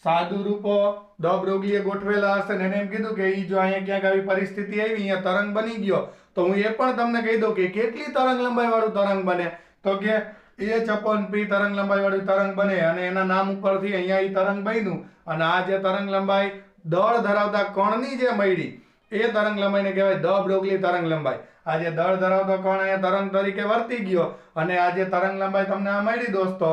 સાદુરૂપો દ બ્રોગલીએ ગોઠવેલા હશે ને એને એમ કીધું કે ઈ જો અહીંયા ક્યાંક આવી પરિસ્થિતિ આવી, અહીંયા તરંગ બની ગયો, તો હું એ પણ તમને કહી દઉં કે કેટલી તરંગ લંબાઈ વાળું તરંગ બને, તો કે h/p તરંગ લંબાઈ વાળું તરંગ બને. અને એના નામ ઉપરથી અહીંયા ઈ તરંગ બન્યું, અને આ જે તરંગ લંબાઈ દળ ધરાવતા કણની જે મળી એ તરંગ લંબાઈને કહેવાય દ બ્રોગલી તરંગ લંબાઈ. આ જે દળ ધરાવતો કણ અહીંયા તરંગ તરીકે વર્તી ગયો, અને આ જે તરંગ લંબાઈ તમને આ મળી દોસ્તો,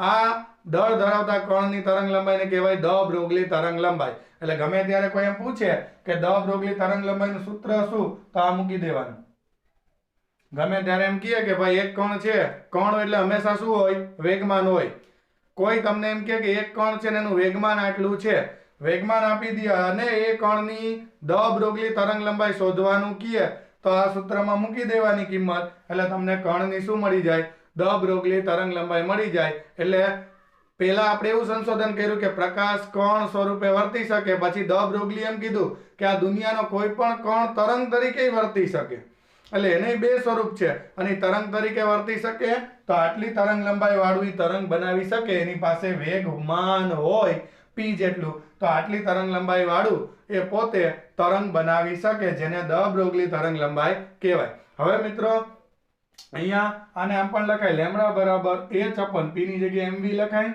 આ દળ ધરાવતા કણની તરંગ લંબાઈને કહેવાય દ બ્રોગલી તરંગ લંબાઈ. એટલે ગમે ત્યારે કોઈ એમ પૂછે કે દ બ્રોગલી તરંગ લંબાઈનું સૂત્ર શું, તો આ મૂકી દેવાનું. ગમે ત્યારે એમ કહે કે ભાઈ એક કણ છે, કણ એટલે હંમેશા શું હોય? વેગમાન હોય. કોઈ તમને એમ કહે કે એક કણ છે ને એનું વેગમાન આટલું છે, વેગમાન આપી દે અને એ કણની દ બ્રોગલી તરંગ લંબાઈ શોધવાનું કહે તો આ સૂત્રમાં મૂકી દેવાની કિંમત, એટલે તમને કણની શું મળી જાય? દ બ્રોગલી તરંગ લંબાઈ મળી જાય. એટલે પહેલા આપણે એવું સંશોધન કર્યું કે પ્રકાશ કણ સ્વરૂપે વર્તી શકે, પછી દ બ્રોગલી એમ કીધું કે આ દુનિયાનો કોઈ પણ કણ તરંગ તરીકે વર્તી શકે. એટલે એને બે સ્વરૂપ છે, અને તરંગ તરીકે વર્તી શકે તો આટલી તરંગ લંબાઈ વાળું તરંગ બનાવી શકે, એની પાસે વેગમાન હોય p જેટલું, તો આટલી તરંગ લંબાઈ વાળું એ પોતે તરંગ બનાવી શકે, જેને દ બ્રોગલી તરંગ લંબાઈ કહેવાય. હવે મિત્રો અહીંયા આને આમ પણ લખાય, લેમ્બડા બરાબર h/p ની જગ્યાએ mv લખાય.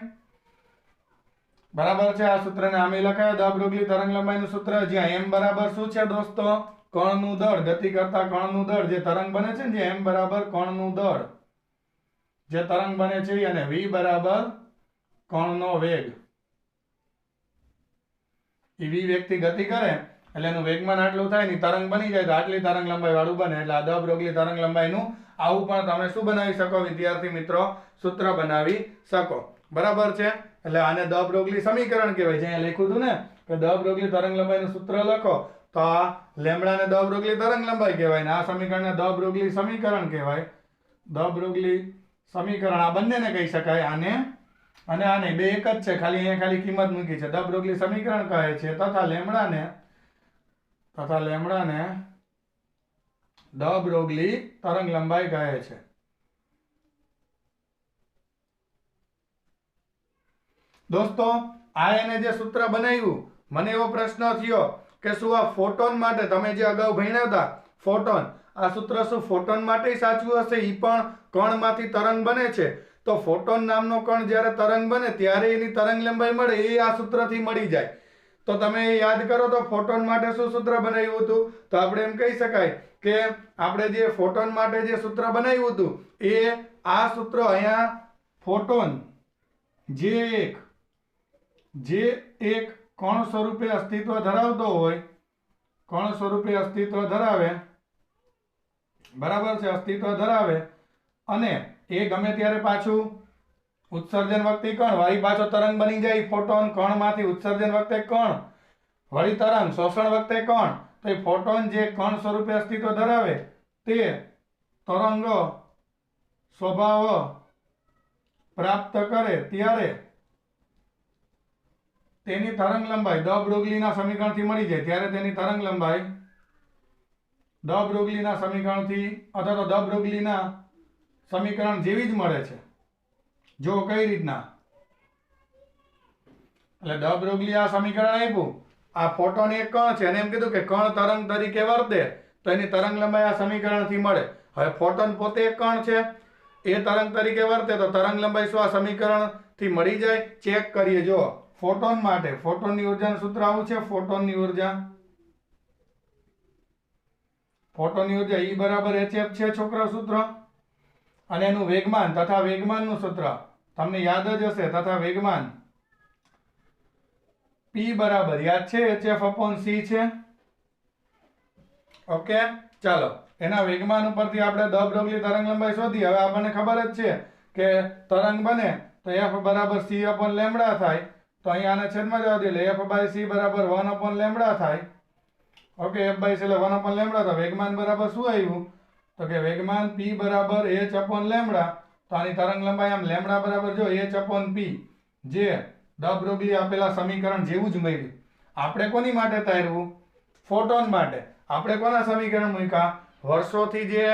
બરાબર છે. આ સૂત્રને આમે લખાય દ બ્રોગલી તરંગ લંબાઈનું સૂત્ર, જ્યાં m બરાબર શું છે દોસ્તો? કણનું દળ, ગતિ કરતા કણનું દળ, જે તરંગ બને છે ને, જે m બરાબર કણનું દળ જે તરંગ બને છે, અને v બરાબર કણનો વેગ. એ v વેગથી ગતિ કરે એટલે એનું વેગમાન આટલું થાય ને તરંગ બની જાય તો આટલી તરંગ લંબાઈ વાળું બને. એટલે આ દ બ્રોગલી તરંગ લંબાઈનું આવું પણ તમે શું બનાવી શકો વિદ્યાર્થી મિત્રો? સૂત્ર બનાવી શકો. બરાબર છે. એટલે આને દ બ્રોગલી સમીકરણ કહેવાય. જ્યાં લખ્યું હતું ને કે દ બ્રોગલી તરંગ લંબાઈનું સૂત્ર લખો, તો આ લેમ્બડાને દ બ્રોગલી તરંગ લંબાઈ કહેવાય, ને આ સમીકરણને દ બ્રોગલી સમીકરણ કહેવાય. દ બ્રોગલી સમીકરણ આ બંનેને કહી શકાય, આને અને આને બે એક જ છે, ખાલી અહીંયા ખાલી કિંમત મૂકી છે. દ બ્રોગલી સમીકરણ કહે છે, તથા લેમ્બડાને દ બ્રોગલી તરંગ લંબાઈ કહે છે. દોસ્તો આ એને જે સૂત્ર બનાવ્યું, મને એવો પ્રશ્ન થયો કે શું આ ફોટોન માટે, તમે જે અગાઉ ભણ્યા હતા ફોટોન, આ સૂત્ર શું ફોટોન માટે સાચું હશે? ઈ પણ કણમાંથી તરંગ બને છે, તો ફોટોન નામનો કણ જ્યારે તરંગ બને ત્યારે એની તરંગ લંબાઈ મળે એ આ સૂત્રથી મળી જાય. તો તમે યાદ કરો તો ફોટોન માટે શું સૂત્ર બનાવ્યું હતું? તો આપણે એમ કહી શકાય કે આપણે જે ફોટોન માટે જે સૂત્ર બનાવ્યું હતું એ આ સૂત્ર અહીંયા ફોટોન જે એક કણ સ્વરૂપે અસ્તિત્વ ધરાવતો હોય, કણ સ્વરૂપે અસ્તિત્વ ધરાવે, બરાબર છે, અસ્તિત્વ ધરાવે, અને એ ગમે ત્યારે પાછું ઉત્સર્જન વખતે કણ વારી પાછો તરંગ બની જાય. ફોટોન કણમાંથી ઉત્સર્જન વખતે કણ વળી તરંગ શોષણ વખતે કણ, તો એ ફોટોન જે કણ સ્વરૂપે અસ્તિત્વ ધરાવે તે તરંગ સ્વભાવ પ્રાપ્ત કરે ત્યારે તેની તરંગ લંબાઈ દ બ્રોગલીના સમીકરણથી મળી જાય, ત્યારે તેની તરંગ લંબાઈ દ બ્રોગલીના સમીકરણથી અથવા તો દ બ્રોગલીના સમીકરણ જેવી જ મળે છે. જો કઈ રીતના, એટલે દ બ્રોગલી આ સમીકરણ આપ્યું, આ ફોટોન એક કણ છે અને એમ કીધું કે કણ તરંગ તરીકે વર્તે તો એની તરંગ લંબાઈ આ સમીકરણથી મળે. હવે ફોટોન પોતે એક કણ છે, એ તરંગ તરીકે વર્તે તો તરંગ લંબાઈ શું આ સમીકરણથી મળી જાય. ચેક કરીએ. જો ફોટોન માટે ફોટોનની ઉર્જાનું સૂત્ર આવું છે. ફોટોનની ઉર્જા E બરાબર hf છે છોકરા સૂત્ર, અને એનું વેગમાન તથા વેગમાનનું સૂત્ર તમને યાદ જ હશે. તથા વેગમાન P બરાબર યાદ છે hf/c છે. ઓકે, ચાલો એના વેગમાન ઉપરથી આપણે દ બ્રોગલી તરંગ લંબાઈ શોધી. હવે આપણને ખબર જ છે કે તરંગ બને તો f બરાબર c/λ થાય, તો અહીં આને છેદમાં જવા દે એટલે f/c બરાબર 1/λ થાય. ઓકે, f/c એટલે 1/λ. તો વેગમાન બરાબર શું આવ્યું, તો કે વેગમાન p બરાબર h/λ. તો આની તરંગ લંબાઈ આમ લેમ્ડા બરાબર જો h/p, જે દ બ્રોગલી આપેલા સમીકરણ જેવું જ મળ્યું. આપણે કોની માટે તાર્યું, ફોટોન માટે. આપણે કોના સમીકરણ મૂક્યા, વર્ષોથી જે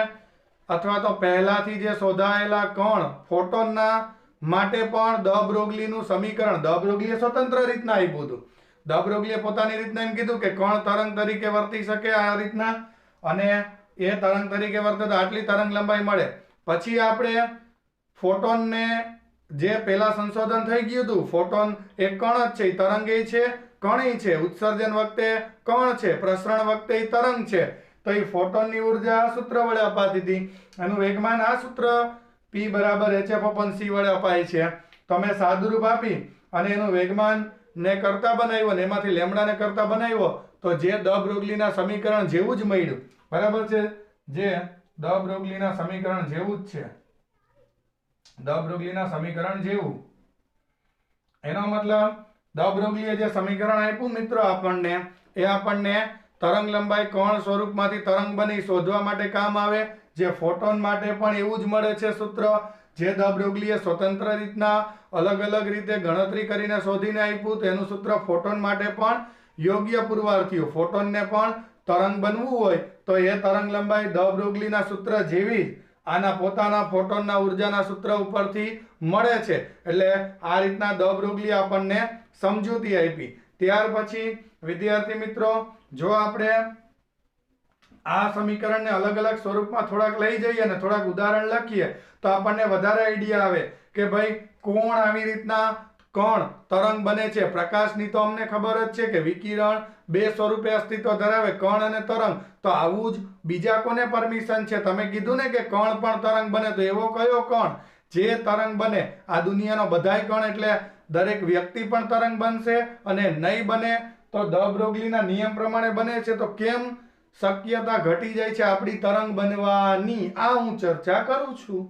અથવા તો પહેલાથી જે શોધાયેલા કણ ફોટોનના માટે પણ દ બ્રોગલીનું સમીકરણ દ બ્રોગલીએ સ્વતંત્ર રીતના આપ્યું હતું. દ બ્રોગલીએ પોતાની રીતના એમ કીધું કે કણ તરંગ તરીકે વર્તી શકે આ રીતના, અને એ તરંગ તરીકે વર્તે તો આટલી તરંગ લંબાઈ મળે. પછી આપણે ફોટોનને જે પેલા સંશોધન થઈ ગયું હતું, ફોટોન એક કણ જ છે, તરંગી છે, કણી છે, ઉત્સર્જન વખતે કણ છે, પ્રસરણ વખતે તરંગ છે, તો એ ફોટોનની ઉર્જા આ સૂત્ર વડે અપાતી હતી. એનું વેગમાન આ સૂત્ર P બરાબર hf/c વડે અપાય છે. તમે સાદુરૂપ આપી અને એનું વેગમાન ને કરતા બનાવ્યો ને એમાંથી લેમ્ડા ને કરતા બનાવ્યો તો જે દ બ્રોગલીના સમીકરણ જેવું જ મળ્યું. બરાબર છે, જે દ બ્રોગલીના સમીકરણ જેવું જ છે, દ બ્રોગલીના સમીકરણ જેવું. એનો મતલબ દ બ્રોગલીએ જે સમીકરણ આપ્યું મિત્રો આપણને, એ આપણને તરંગ લંબાઈ કણ સ્વરૂપમાંથી તરંગ બની શોધવા માટે કામ આવે. જે ફોટોન માટે પણ એવું જ મળે છે સૂત્ર, જે દ બ્રોગલીએ સ્વતંત્ર રીતના અલગ અલગ રીતે ગણતરી કરીને શોધીને આપ્યું. તેનું સૂત્ર ફોટોન માટે પણ યોગ્ય પુરવાર થયું. ફોટોનને પણ તરંગ બનવું હોય તો એ તરંગ લંબાઈ દ બ્રોગલીના સૂત્ર જેવી જ આના પોતાના ફોટોનના ઉર્જાના સૂત્ર ઉપરથી મળે છે. એટલે આ રીતના દ બ્રોગલી આપણને સમજૂતી આપી. ત્યાર પછી વિદ્યાર્થી મિત્રો, જો આપણે આ સમીકરણને અલગ અલગ સ્વરૂપમાં થોડાક લઈ જઈએ અને થોડાક ઉદાહરણ લખીએ તો આપણને વધારે આઈડિયા આવે કે ભાઈ કોણ આવી રીતના કણ તરંગ બને છે. પ્રકાશની તો અમને ખબર જ છે કે વિકિરણ બે સ્વરૂપે અસ્તિત્વ ધરાવે, કણ અને તરંગ. તો આવું જ બીજા કોને પરમિશન છે? તમે કીધું ને કે કણ પણ તરંગ બને, તો એવો કયો કણ જે તરંગ બને? આ દુનિયાનો બધાય કણ એટલે દરેક વ્યક્તિ પણ તરંગ બનશે, અને નહીં બને તો દ બ્રોગલીના નિયમ પ્રમાણે બને છે. તો કેમ શક્યતા ઘટી જાય છે આપણી તરંગ બનવાની? આ હું ચર્ચા કરું છું.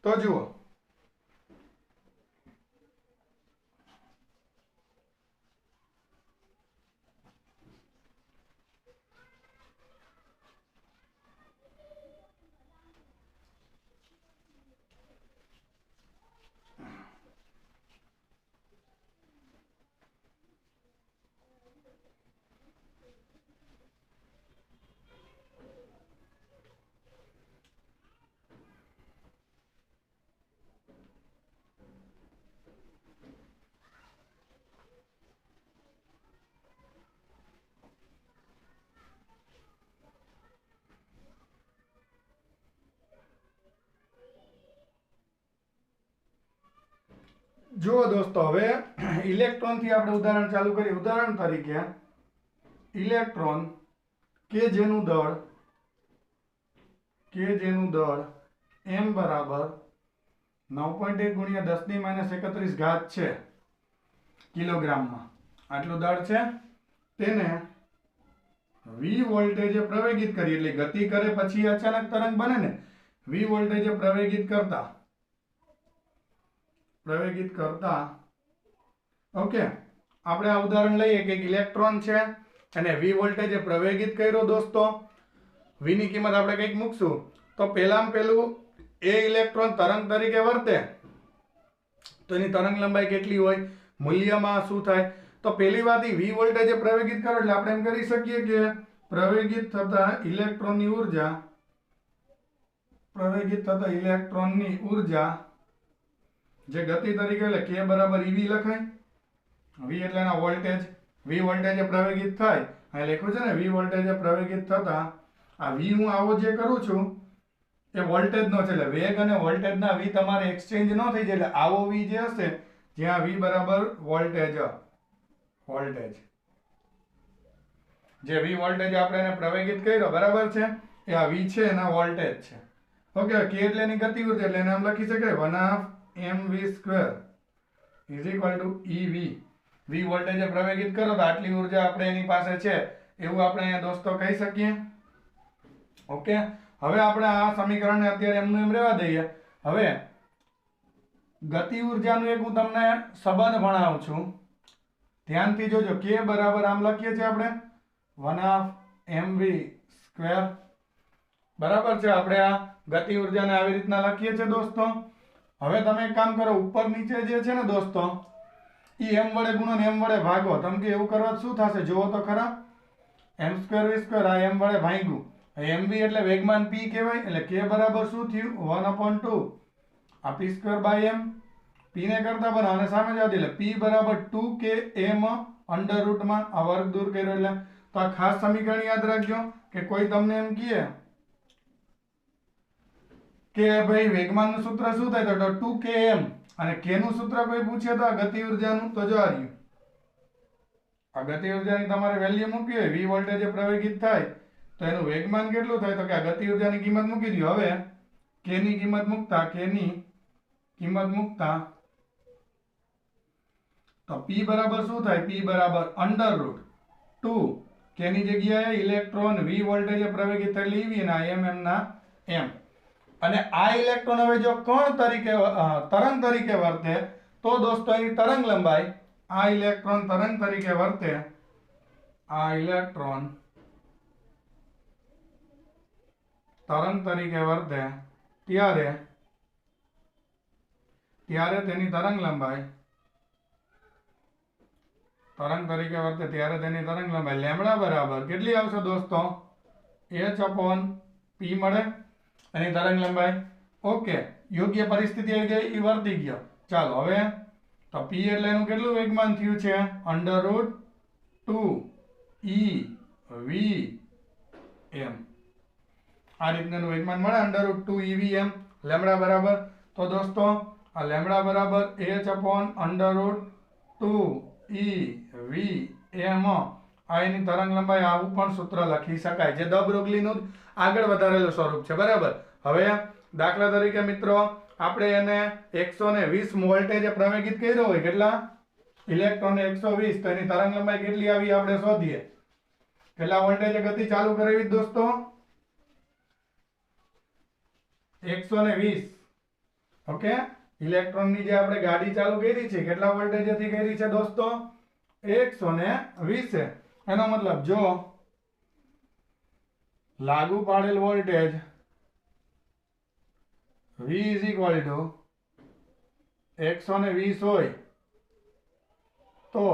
તો જુઓ, જુઓ દોસ્તો, હવે ઇલેક્ટ્રોનથી આપણે ઉદાહરણ ચાલુ કરીએ. ઉદાહરણ તરીકે ઇલેક્ટ્રોન કે જેનું દળ m બરાબર 9.1 ગુણ્યા 10⁻31 ઘાત છે કિલોગ્રામમાં, આટલું દળ છે. તેને v વોલ્ટેજે પ્રવેગિત કરી, એટલે ગતિ કરે પછી અચાનક તરંગ બને ને, v વોલ્ટેજે પ્રવેગિત કરતા ઓકે, આપણે આ ઉદાહરણ લઈએ કે એક ઇલેક્ટ્રોન છે અને v વોલ્ટેજે પ્રવેગિત કર્યો દોસ્તો. v ની કિંમત આપણે કંઈક મૂકશું તો પહેલામાં પહેલું એ ઇલેક્ટ્રોન તરંગ તરીકે વર્તે તો એની તરંગ લંબાઈ કેટલી હોય, મૂલ્યમાં શું થાય. તો પહેલી વાત v વોલ્ટેજે પ્રવેગિત કરો એટલે આપણે એમ કરી શકીએ કે પ્રવેગિત થતા ઇલેક્ટ્રોનની ઊર્જા જે ગતિ તરીકે એટલે k બરાબર ev લખાય. v એટલે એના વોલ્ટેજ, v વોલ્ટેજે પ્રવેગિત થાય, અહીં લખ્યું છે ને v વોલ્ટેજે પ્રવેગિત થતા આ v હું આવો જે કરું છું એ વોલ્ટેજ નો છે એટલે વેગ અને વોલ્ટેજ ના v તમારે એક્સચેન્જ ન થઈ જાય એટલે આવો v જે હશે જ્યાં v બરાબર વોલ્ટેજ જે v વોલ્ટેજ આપણે એને પ્રવેગિત કર્યો બરાબર છે એ આ v છે એના વોલ્ટેજ છે. ઓકે, k એટલે એની ગતિ ઉર્જા એટલે એને આમ લખી શકાય 1/mv² ev. v વોલ્ટેજે પ્રવેગિત કરો તો આટલી ઉર્જા આપણે એની પાસે છે એવું આપણે અહીંયા દોસ્તો કહી શકીએ. ઓકે, હવે આપણે આ સમીકરણને અત્યારે એમનું એમ રહેવા દઈએ. હવે ગતિ ઉર્જાનું એક હું તમને સંબંધ ભણાવું છું, ધ્યાનથી જોજો. k બરાબર આમ લખીએ છીએ આપણે 1/mv². બરાબર છે, આપણે આ ગતિ ઉર્જાને આવી રીતના લખીએ છીએ દોસ્તો. હવે તમે એક કામ કરો, ઉપર નીચે જે છે ને દોસ્તો એ m વડે ગુણો ને m વડે ભાગો. તમે કે એવું કરવા શું થશે જુઓ તો ખરા. m²v² આ m વડે ભાગ્યું, mv એટલે વેગમાન p કહેવાય એટલે k બરાબર શું થયું 1/2 આ p²/m. p ને કરતા બનાવો અને સામે જવા દે એટલે p બરાબર 2km અંડર રૂટમાં આ વર્ગ દૂર કર્યો એટલે. તો આ ખાસ સમીકરણ યાદ રાખજો કે કોઈ તમને એમ કહે કે ભાઈ વેગમાનનું સૂત્ર શું થાય તો 2km અને k નું સૂત્ર કોઈ પૂછે તો આ ગતિ ઉર્જાનું તો જો આ રહ્યું. આ ગતિ ઉર્જાની તમારે વેલ્યુ મૂકવી હોય, v વોલ્ટેજે પ્રવેગિત થાય તો એનું વેગમાન કેટલું થાય તો કે આ ગતિ ઉર્જાની કિંમત મૂકી દો. હવે k ની કિંમત મૂકતા તો p બરાબર શું થાય, p બરાબર √2 k ની જગ્યાએ ઇલેક્ટ્રોન v વોલ્ટેજે પ્રવેગિત એટલે ev ના m ના m. અને આ ઇલેક્ટ્રોન હવે જો કણ તરીકે તરંગ તરીકે વર્તે તો દોસ્તો એની તરંગ લંબાઈ આ ઇલેક્ટ્રોન તરંગ તરીકે વર્તે ત્યારે તેની તરંગ લંબાઈ લેમ્બડા બરાબર કેટલી આવશે દોસ્તો h/p મળે એની તરંગ લંબાઈ. ઓકે, યોગ્ય પરિસ્થિતિ આવી ગઈ, એ વર્તી ગયો. ચાલો હવે તો p એટલે એનું કેટલું વેગમાન થયું છે √2 ev m. આ રીતનું વેગમાન મળે √2 ev m લેમ્બડા બરાબર. તો દોસ્તો આ લેમ્બડા બરાબર h/√2 ev m આ એની તરંગ લંબાઈ આવું પણ સૂત્ર લખી શકાય જે દ બ્રોગલીનું આગળ વધારેલું સ્વરૂપ છે બરાબર. હવે દાખલા તરીકે મિત્રો આપણે એને 120 વોલ્ટેજે પ્રવેગિત કર્યો હોય, કેટલા ઇલેક્ટ્રોન 120 તો એની તરંગ લંબાઈ કેટલી આવી આપણે શોધીએ. કેટલા વોલ્ટેજે ગતિ ચાલુ કરાવી દોસ્તો 120. ઓકે, ઇલેક્ટ્રોનની જે આપણે ગાડી ચાલુ કરી છે કેટલા વોલ્ટેજેથી કરી છે દોસ્તો 120. એનો મતલબ જો લાગુ પાડેલ વોલ્ટેજ v = 120 હોય તો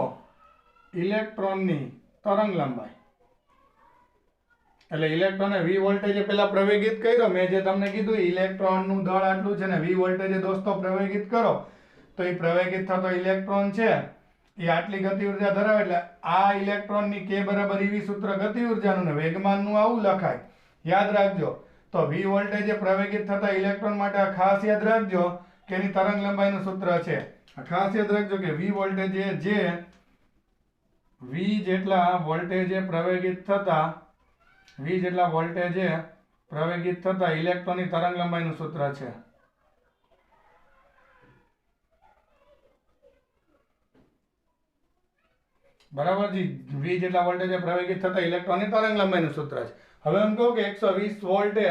ઇલેક્ટ્રોનની તરંગ લંબાઈ એટલે ઇલેક્ટ્રોને v વોલ્ટેજે પેલા પ્રવેગિત કર્યો. મેં જે તમને કીધું ઇલેક્ટ્રોનનું દળ આટલું છે ને v વોલ્ટેજે દોસ્તો પ્રવેગિત કરો તો એ પ્રવેગિત થતો ઇલેક્ટ્રોન છે એ આટલી ગતિ ઉર્જા ધરાવે એટલે આ ઇલેક્ટ્રોનની k બરાબર ev સૂત્ર ગતિ ઉર્જાનું ને વેગમાનનું આવું લખાય. યાદ રાખજો. તો v વોલ્ટેજે પ્રવેગિત થતા ઇલેક્ટ્રોન માટે આ ખાસ યાદ રાખજો કે એની તરંગ લંબાઈનું સૂત્ર છે. ખાસ યાદ રાખજો કે v જેટલા વોલ્ટેજે પ્રવેગિત થતા ઇલેક્ટ્રોનની તરંગ લંબાઈનું સૂત્ર છે. બરાબર જી, v જેટલા વોલ્ટેજે પ્રવેગિત થતા ઇલેક્ટ્રોનની તરંગ લંબાઈનું સૂત્ર છે. હવે એમ કહું કે 120 વોલ્ટે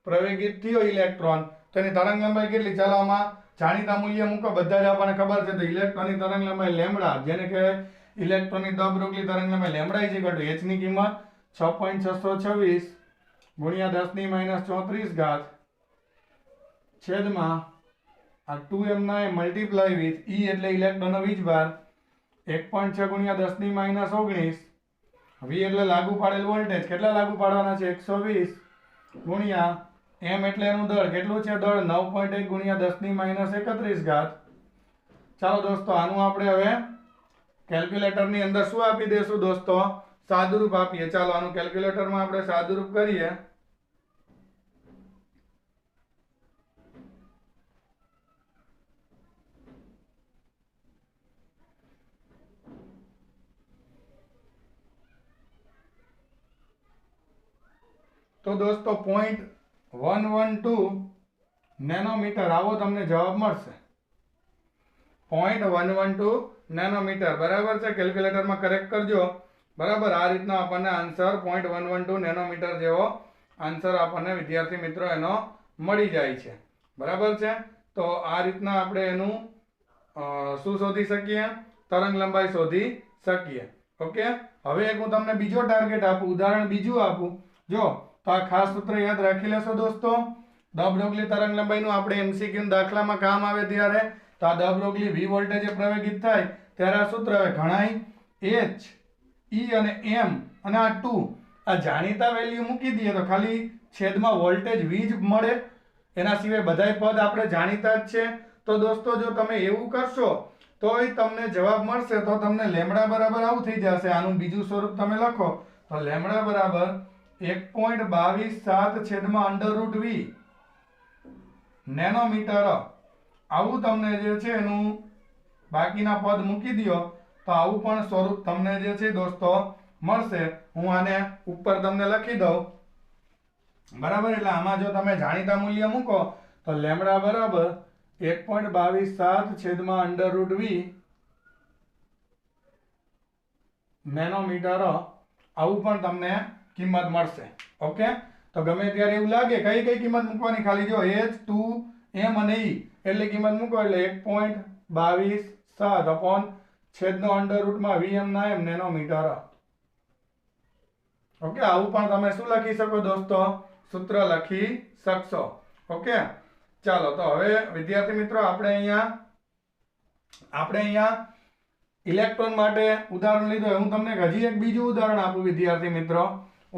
પ્રવેગિત થયો ઇલેક્ટ્રોન તો એની તરંગ લંબાઈ કેટલી, ચાલો આમાં જાણીતા મૂલ્ય મૂકો, બધા જ આપણને ખબર છે. તો ઇલેક્ટ્રોનની તરંગલંબાઈ લેમ્બડા, જેને કહેવાય ઇલેક્ટ્રોનની દ બ્રોગલી તરંગલંબાઈ lambda is equal to h ની કિંમત 6.626 ગુણ્યા 10⁻³ ઘાત છેદમાં આ 2m ના મલ્ટીપ્લાય વિથ E એટલે ઇલેક્ટ્રોનનો વીજભાર 1.6 ગુણ્યા 10⁻19 V એટલે લાગુ પાડેલ વોલ્ટેજ. કેટલા લાગુ પાડવાના છે? 120 ગુણ્યા m એટલે એનું દળ. કેટલું છે દળ? 9.1 ગુણ્યા 10⁻31 ઘાત. ચાલો દોસ્તો, આનું આપણે હવે કેલ્ક્યુલેટરની અંદર શું આપી દેશું દોસ્તો? સાદુરૂપ આપીએ. ચાલો આનું કેલ્ક્યુલેટરમાં આપણે સાદુરૂપ કરીએ. તો દોસ્તો 0.112 નેનોમીટર આવો તમને જવાબ મળશે. 0.112 નેનોમીટર બરાબર છે. કેલ્ક્યુલેટરમાં કરેક્ટ કરજો. બરાબર, આ રીતનો આપણને આન્સર 0.112 નેનોમીટર જેવો આન્સર આપણને વિદ્યાર્થી મિત્રો એનો મળી જાય છે. બરાબર છે. તો આ રીતના આપણે એનું શું શોધી શકીએ? તરંગ લંબાઈ શોધી શકીએ. ઓકે, હવે એક હું તમને બીજો ટાર્ગેટ આપું, ઉદાહરણ બીજું આપું. જો તો આ ખાસ સૂત્ર યાદ રાખી લેશો દોસ્તો. દ બ્રોગલી તરંગ લંબાઈનું આપણે એમસીક્યુ દાખલામાં કામ આવે ત્યારે તો આ દ બ્રોગલી v વોલ્ટેજે પ્રવેગિત થાય ત્યારે આ સૂત્ર આવે ઘણાઈ h e અને m અને આ 2 આ જાણીતા વેલ્યુ મૂકી દઈએ તો ખાલી છેદમાં વોલ્ટેજ v જ મળે. એના સિવાય બધાય પદ આપણે જાણીતા જ છે. તો દોસ્તો જો તમે એવું કરશો તોય તમને જવાબ મળશે. તો તમને લેમ્બડા બરાબર આવું થઈ જશે. આનું બીજું સ્વરૂપ તમે લખો તો લેમ્બડા બરાબર 1.227 છેદમાં √ v નેનોમીટર. આવું તમને જે છે એનું બાકીના પદ મૂકી દો તો આવું પણ સ્વરૂપ તમને જે છે દોસ્તો મળશે. હું આને ઉપર તમને લખી દઉં. બરાબર, એટલે આમાં જો તમે જાણીતા મૂલ્ય મૂકો તો લેમ્બડા બરાબર 1.227 છેદમાં √ v નેનોમીટર આવું પણ તમને કિંમત મળશે. ઓકે, તો ગમે ત્યારે એવું લાગે કઈ કિંમત મૂકવાની, ખાલી જો h 2 m અને e એટલે કિંમત મૂકો એટલે 1.227 અપોન છેદનો √ માં vm ના m નેનોમીટર. ઓકે, આવું પણ તમે શું લખી શકો દોસ્તો? સૂત્ર લખી શકશો. ઓકે, ચાલો તો હવે વિદ્યાર્થી મિત્રો આપણે અહીંયા ઇલેક્ટ્રોન માટે ઉદાહરણ લીધું. હું તમને હજી એક બીજું ઉદાહરણ આપું વિદ્યાર્થી મિત્રો.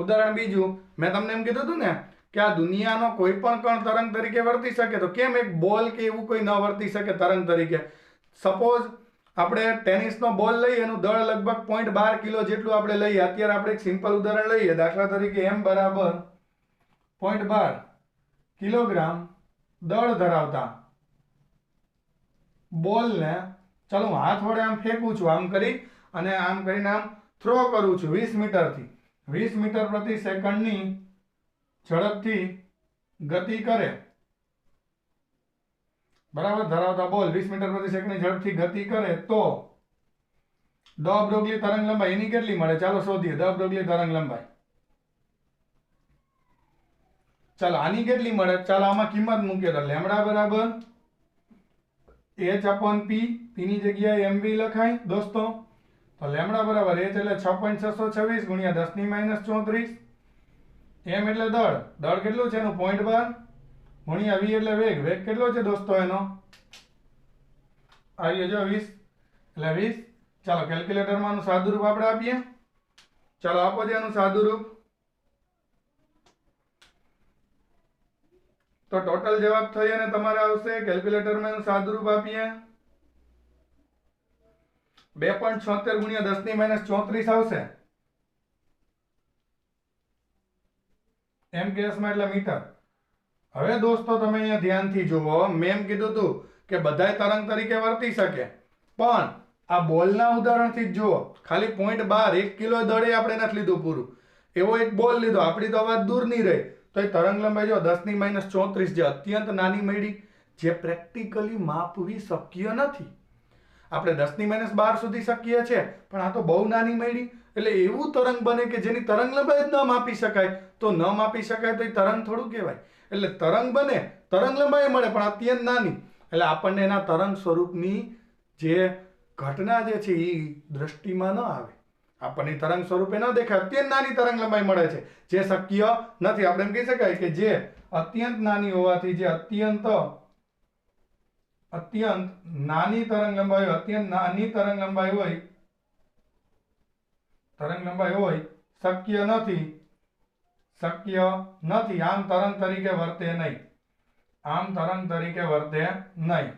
ઉદાહરણ બીજું, મેં તમને એમ કીધું હતું ને કે આ દુનિયાનો કોઈ પણ કણ તરંગ તરીકે વર્તી શકે. તો કેમ એક બોલ કે એવું કોઈ ન વર્તી શકે તરંગ તરીકે? સપોઝ આપણે ટેનિસનો બોલ લઈએ, એનું દળ લગભગ 0.12 કિલો જેટલું આપણે લઈએ. અત્યારે આપણે એક સિમ્પલ ઉદાહરણ લઈએ. દાખલા તરીકે m બરાબર 0.12 કિલોગ્રામ દળ ધરાવતા બોલને ચાલો હું હાથ વડે આમ ફેંકું છું, આમ કરી અને આમ કરીને આમ થ્રો કરું છું 20 મીટરથી. 20 મીટર પ્રતિ સેકન્ડની ઝડપથી ગતિ કરે. બરાબર, ધરાવતા બોલ 20 મીટર પ્રતિ સેકન્ડની ઝડપથી ગતિ કરે તો દ બ્રોગલી તરંગ લંબાઈ એની કેટલી મળે? ચાલો શોધીએ. દ બ્રોગલી તરંગ લંબાઈ ચાલો આની કેટલી મળે? ચાલો આમાં કિંમત મૂકીએ તો લેમ્બડા બરાબર h અપોન p, p ની જગ્યાએ mv લખાય દોસ્તો. તો લેમ્બડા બરાબર h એટલે 6.626 ગુણ્યા 10⁻34 m એટલે દળ. દળ કેટલું છે એનું? 0.12 ગુણ્યા v એટલે વેગ. વેગ કેટલો છે દોસ્તો એનો? આવ્યો જો 20 એટલે 20. ચાલો કેલ્ક્યુલેટરમાં આનું સાદુરૂપ આપણે આપીએ. ચાલો આપો છે એનું સાદુરૂપ. તો ટોટલ જવાબ થઈ અને તમારે આવશે કેલ્ક્યુલેટરમાં એનું સાદુરૂપ આપીએ 2.76 ગુણ્યા 10⁻34 આવશે. એમ કેસમાં એટલે મીટર. હવે દોસ્તો તમે અહીંયા ધ્યાનથી જુઓ. મેં એમ કીધું હતું કે બધાય તરંગ તરીકે વર્તી શકે, પણ આ બોલના ઉદાહરણથી જ જુઓ. ખાલી 0.12 1 કિલો દળે આપણે નથી લીધું પૂરું. એવો એક બોલ લીધો. આપણી તો વાત દૂર નહીં રહી તો એ તરંગ લંબાઈ જો 10⁻34 જે અત્યંત નાની મળી, જે પ્રેક્ટિકલી માપવી શક્ય નથી. આપણે 10⁻12 સુધી શક્ય છે, પણ આ તો બહુ નાની મળી. એટલે એવું તરંગ બને કે જેની તરંગ લંબાઈ જ ન માપી શકાય. તો ન માપી શકાય તો એ તરંગ થોડું કહેવાય. એટલે તરંગ બને, તરંગ લંબાઈ મળે પણ અત્યંત નાની. એટલે આપણને એના તરંગ સ્વરૂપની જે ઘટના જે છે એ દ્રષ્ટિમાં ન આવે, આપણને તરંગ સ્વરૂપે ન દેખાય, અત્યંત નાની તરંગ લંબાઈ મળે છે, જે શક્ય નથી. આપણે એમ કહી શકાય કે જે અત્યંત નાની હોવાથી, જે અત્યંત નાની તરંગ લંબાઈ, અત્યંત નાની તરંગ લંબાઈ હોય શક્ય નથી, આમ તરંગ તરીકે વર્તે નહીં,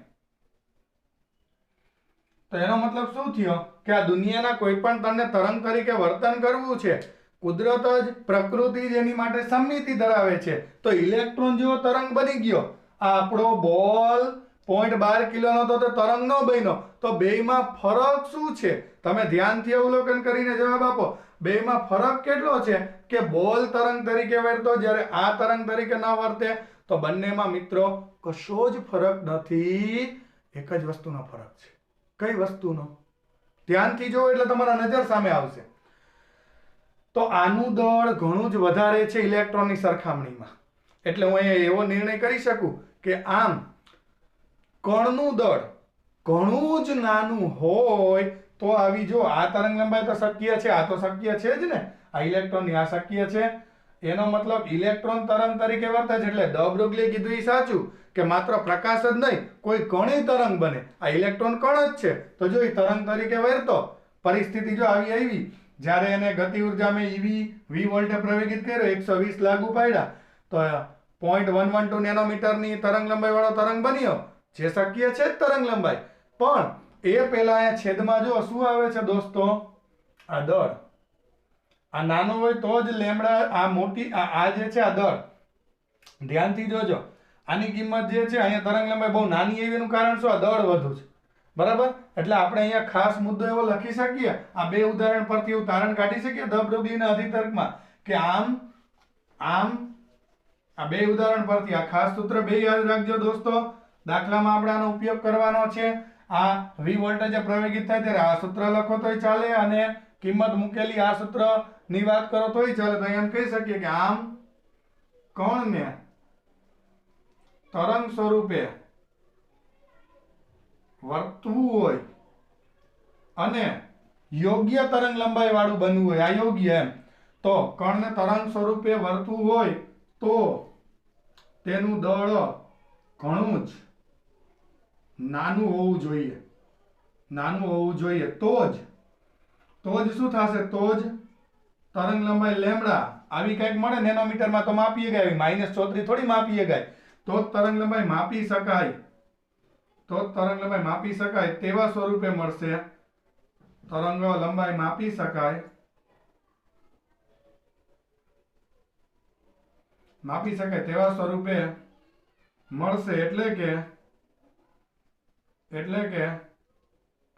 તો એનો મતલબ શું થયો કે આ દુનિયાના કોઈ પણ તણને તરંગ તરીકે વર્તન કરવું છે, કુદરત જ, પ્રકૃતિ જ એની માટે સંમતિ ધરાવે છે. તો ઇલેક્ટ્રોન જેવો તરંગ બની ગયો. આ આપણો બોલ 0.12 કિલોનો તો તરંગ ન બન્યો. તો બેયમાં ફરક શું છે? તમે ધ્યાનથી અવલોકન કરીને જવાબ આપો. બેયમાં ફરક કેટલો છે કે બોલ તરંગ તરીકે વર્તો જ્યારે આ તરંગ તરીકે ન વર્તે. તો બંનેમાં મિત્રો કશો જ ફરક નથી, એક જ વસ્તુનો ફરક છે. કઈ વસ્તુનો? ધ્યાનથી જો એટલે તમારા નજર સામે આવશે. તો આનું દળ ઘણું જ વધારે છે ઇલેક્ટ્રોનની સરખામણીમાં. એટલે હું અહીંયા એવો નિર્ણય કરી શકું કે આમ કણનું દળ ઘણું જ નાનું હોય તો આવી જો આ તરંગ લંબાઈ તો શક્ય છે, આ તો શક્ય છે જ ને, આ ઇલેક્ટ્રોનની આ શક્ય છે. એનો મતલબ ઇલેક્ટ્રોન તરંગ તરીકે વર્તે છે. એટલે ડ બ્રોગલીએ કીધું એ સાચું કે માત્ર પ્રકાશ જ નહીં, કોઈ કણે તરંગ બને. આ ઇલેક્ટ્રોન કણ જ છે, તો જો એ તરંગ તરીકે વર્તો, પરિસ્થિતિ જો આવી જ્યારે એને ગતિ ઉર્જા મેં વી વોલ્ટે પ્રવેગિત કર્યો, 120 લાગુ પાડ્યા, તો 0.112 નેનોમીટરની તરંગ લંબાઈ વાળો તરંગ બન્યો, જે શક્ય છે જ તરંગ લંબાઈ. પણ એ પહેલા અહીંયા છેદમાં જો શું આવે છે દોસ્તો? આ દળ. આ નાનો હોય તો જ લેમડા, આ મોટી, આ જે છે આ દળ. ધ્યાનથી જોજો, આની કિંમત જે છે અહીંયા તરંગ લંબાઈ બહુ નાની એવી, એનું કારણ શું? આ દળ વધુ છે, બરાબર. એટલે આપણે અહીંયા ખાસ મુદ્દો એવો લખી શકીએ, આ બે ઉદાહરણ પરથી એવું તારણ કાઢી શકીએ ડ બ્રોગલીના અધિતર્કમાં કે આમ આ બે ઉદાહરણ પરથી આ ખાસ સૂત્ર બે યાદ રાખજો દોસ્તો. દાખલામાં આપણે આનો ઉપયોગ કરવાનો છે. આ વી વોલ્ટેજ પ્રવેગિત થાય ત્યારે આ સૂત્ર લખો તોય ચાલે, અને કિંમત મૂકેલી આ સૂત્રની વાત કરો તોય ચાલે. તો એમ કહી શકીએ કે આમ કણને તરંગ સ્વરૂપે વર્તવું હોય અને યોગ્ય તરંગ લંબાઈ વાળું બનવું હોય, અયોગ્ય એમ, તો કણને તરંગ સ્વરૂપે વર્તવું હોય તો તેનું દળ ઘણું જ નાનું હોવું જોઈએ. તો જ શું થશે? તો જ તરંગ લંબાઈ લેમ્ડા આવી કંઈક મળે નેનોમીટરમાં તો માપીએ ગાય, -34 થોડી માપીએ ગાય. તો જ તરંગ લંબાઈ માપી શકાય, તેવા સ્વરૂપે મળશે. તરંગ લંબાઈ માપી શકાય તેવા સ્વરૂપે મળશે. એટલે કે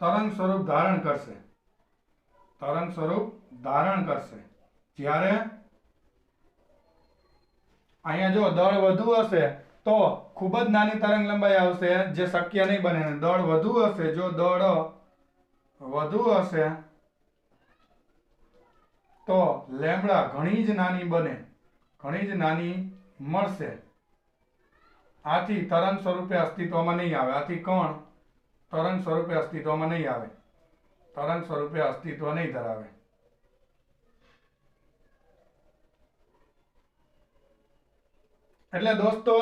તરંગ સ્વરૂપ ધારણ કરશે. જ્યારે અહીંયા જો દળ વધુ હશે તો ખૂબ જ નાની તરંગ લંબાઈ આવશે, જે શક્ય નહીં બને. દળ વધુ હશે, જો દળ વધુ હશે તો લેમ્બડા ઘણી જ નાની મળશે. આથી તરંગ સ્વરૂપે અસ્તિત્વમાં નહીં આવે. આથી કણ તરંગ સ્વરૂપે અસ્તિત્વમાં નહીં આવે, તરંગ સ્વરૂપે અસ્તિત્વ નહીં ધરાવે. એટલે દોસ્તો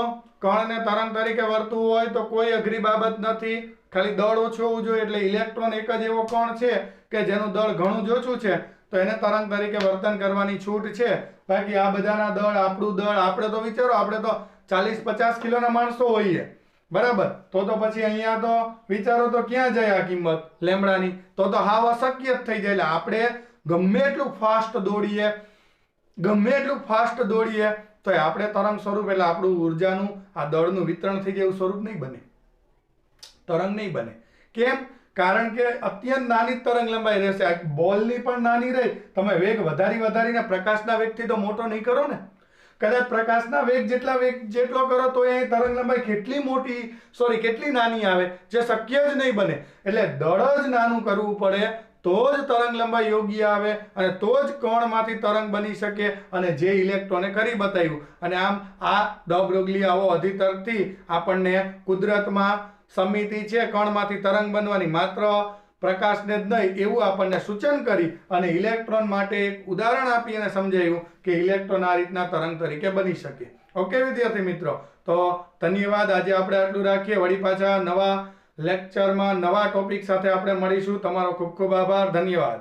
કણને તરંગ તરીકે વર્તવું હોય તો કોઈ અઘરી બાબત નથી, ખાલી દળ ઓછું હોવું જોઈએ. એટલે ઇલેક્ટ્રોન એક જ એવો કણ છે કે જેનું દળ ઘણું જ ઓછું છે, તો એને તરંગ તરીકે વર્તન કરવાની છૂટ છે. બાકી આ બધાના દળ, આપણું દળ, આપણે તો વિચારો, આપણે તો 40-50 કિલોના માણસો હોઈએ, બરાબર. તો પછી અહીંયા તો વિચારો તો ક્યાં જાય આ કિંમત લેમ્ડાની? તો હાવ અશક્ય જ થઈ જાય. એટલે આપણે ગમે એટલું ફાસ્ટ દોડીએ તો આપણે તરંગ સ્વરૂપ, એટલે આપણું ઉર્જાનું, આ દળનું વિતરણ થઈ જાય એવું સ્વરૂપ નહીં બને, તરંગ નહીં બને. કેમ? કારણ કે અત્યંત નાની તરંગ લંબાઈ રહેશે. આ બોલની પણ નાની રહી, તમે વેગ વધારીને પ્રકાશના વેગથી તો મોટો નહીં કરો ને. કદાચ પ્રકાશના વેગ જેટલો કરો તો એ તરંગ લંબાઈ કેટલી નાની આવે, જે શક્ય જ નહીં બને. એટલે દળ જ નાનું કરવું પડે તો જ તરંગ લંબાઈ યોગ્ય આવે, અને તો જ કણમાંથી તરંગ બની શકે, અને જે ઇલેક્ટ્રોને કરી બતાવ્યું. અને આમ આ ડ બ્રોગલી આવો અધિતર્કથી આપણને કુદરતમાં સમિતિ છે કણમાંથી તરંગ બનવાની, માત્ર પ્રકાશને જ નહીં એવું આપણને સૂચન કરી અને ઇલેક્ટ્રોન માટે એક ઉદાહરણ આપી અને સમજાવ્યું કે ઇલેક્ટ્રોન આ રીતના તરંગ તરીકે બની શકે. ઓકે વિદ્યાર્થી મિત્રો, તો ધન્યવાદ. આજે આપણે આટલું રાખીએ. વળી પાછા નવા લેક્ચરમાં નવા ટોપિક સાથે આપણે મળીશું. તમારો ખૂબ ખૂબ આભાર. ધન્યવાદ.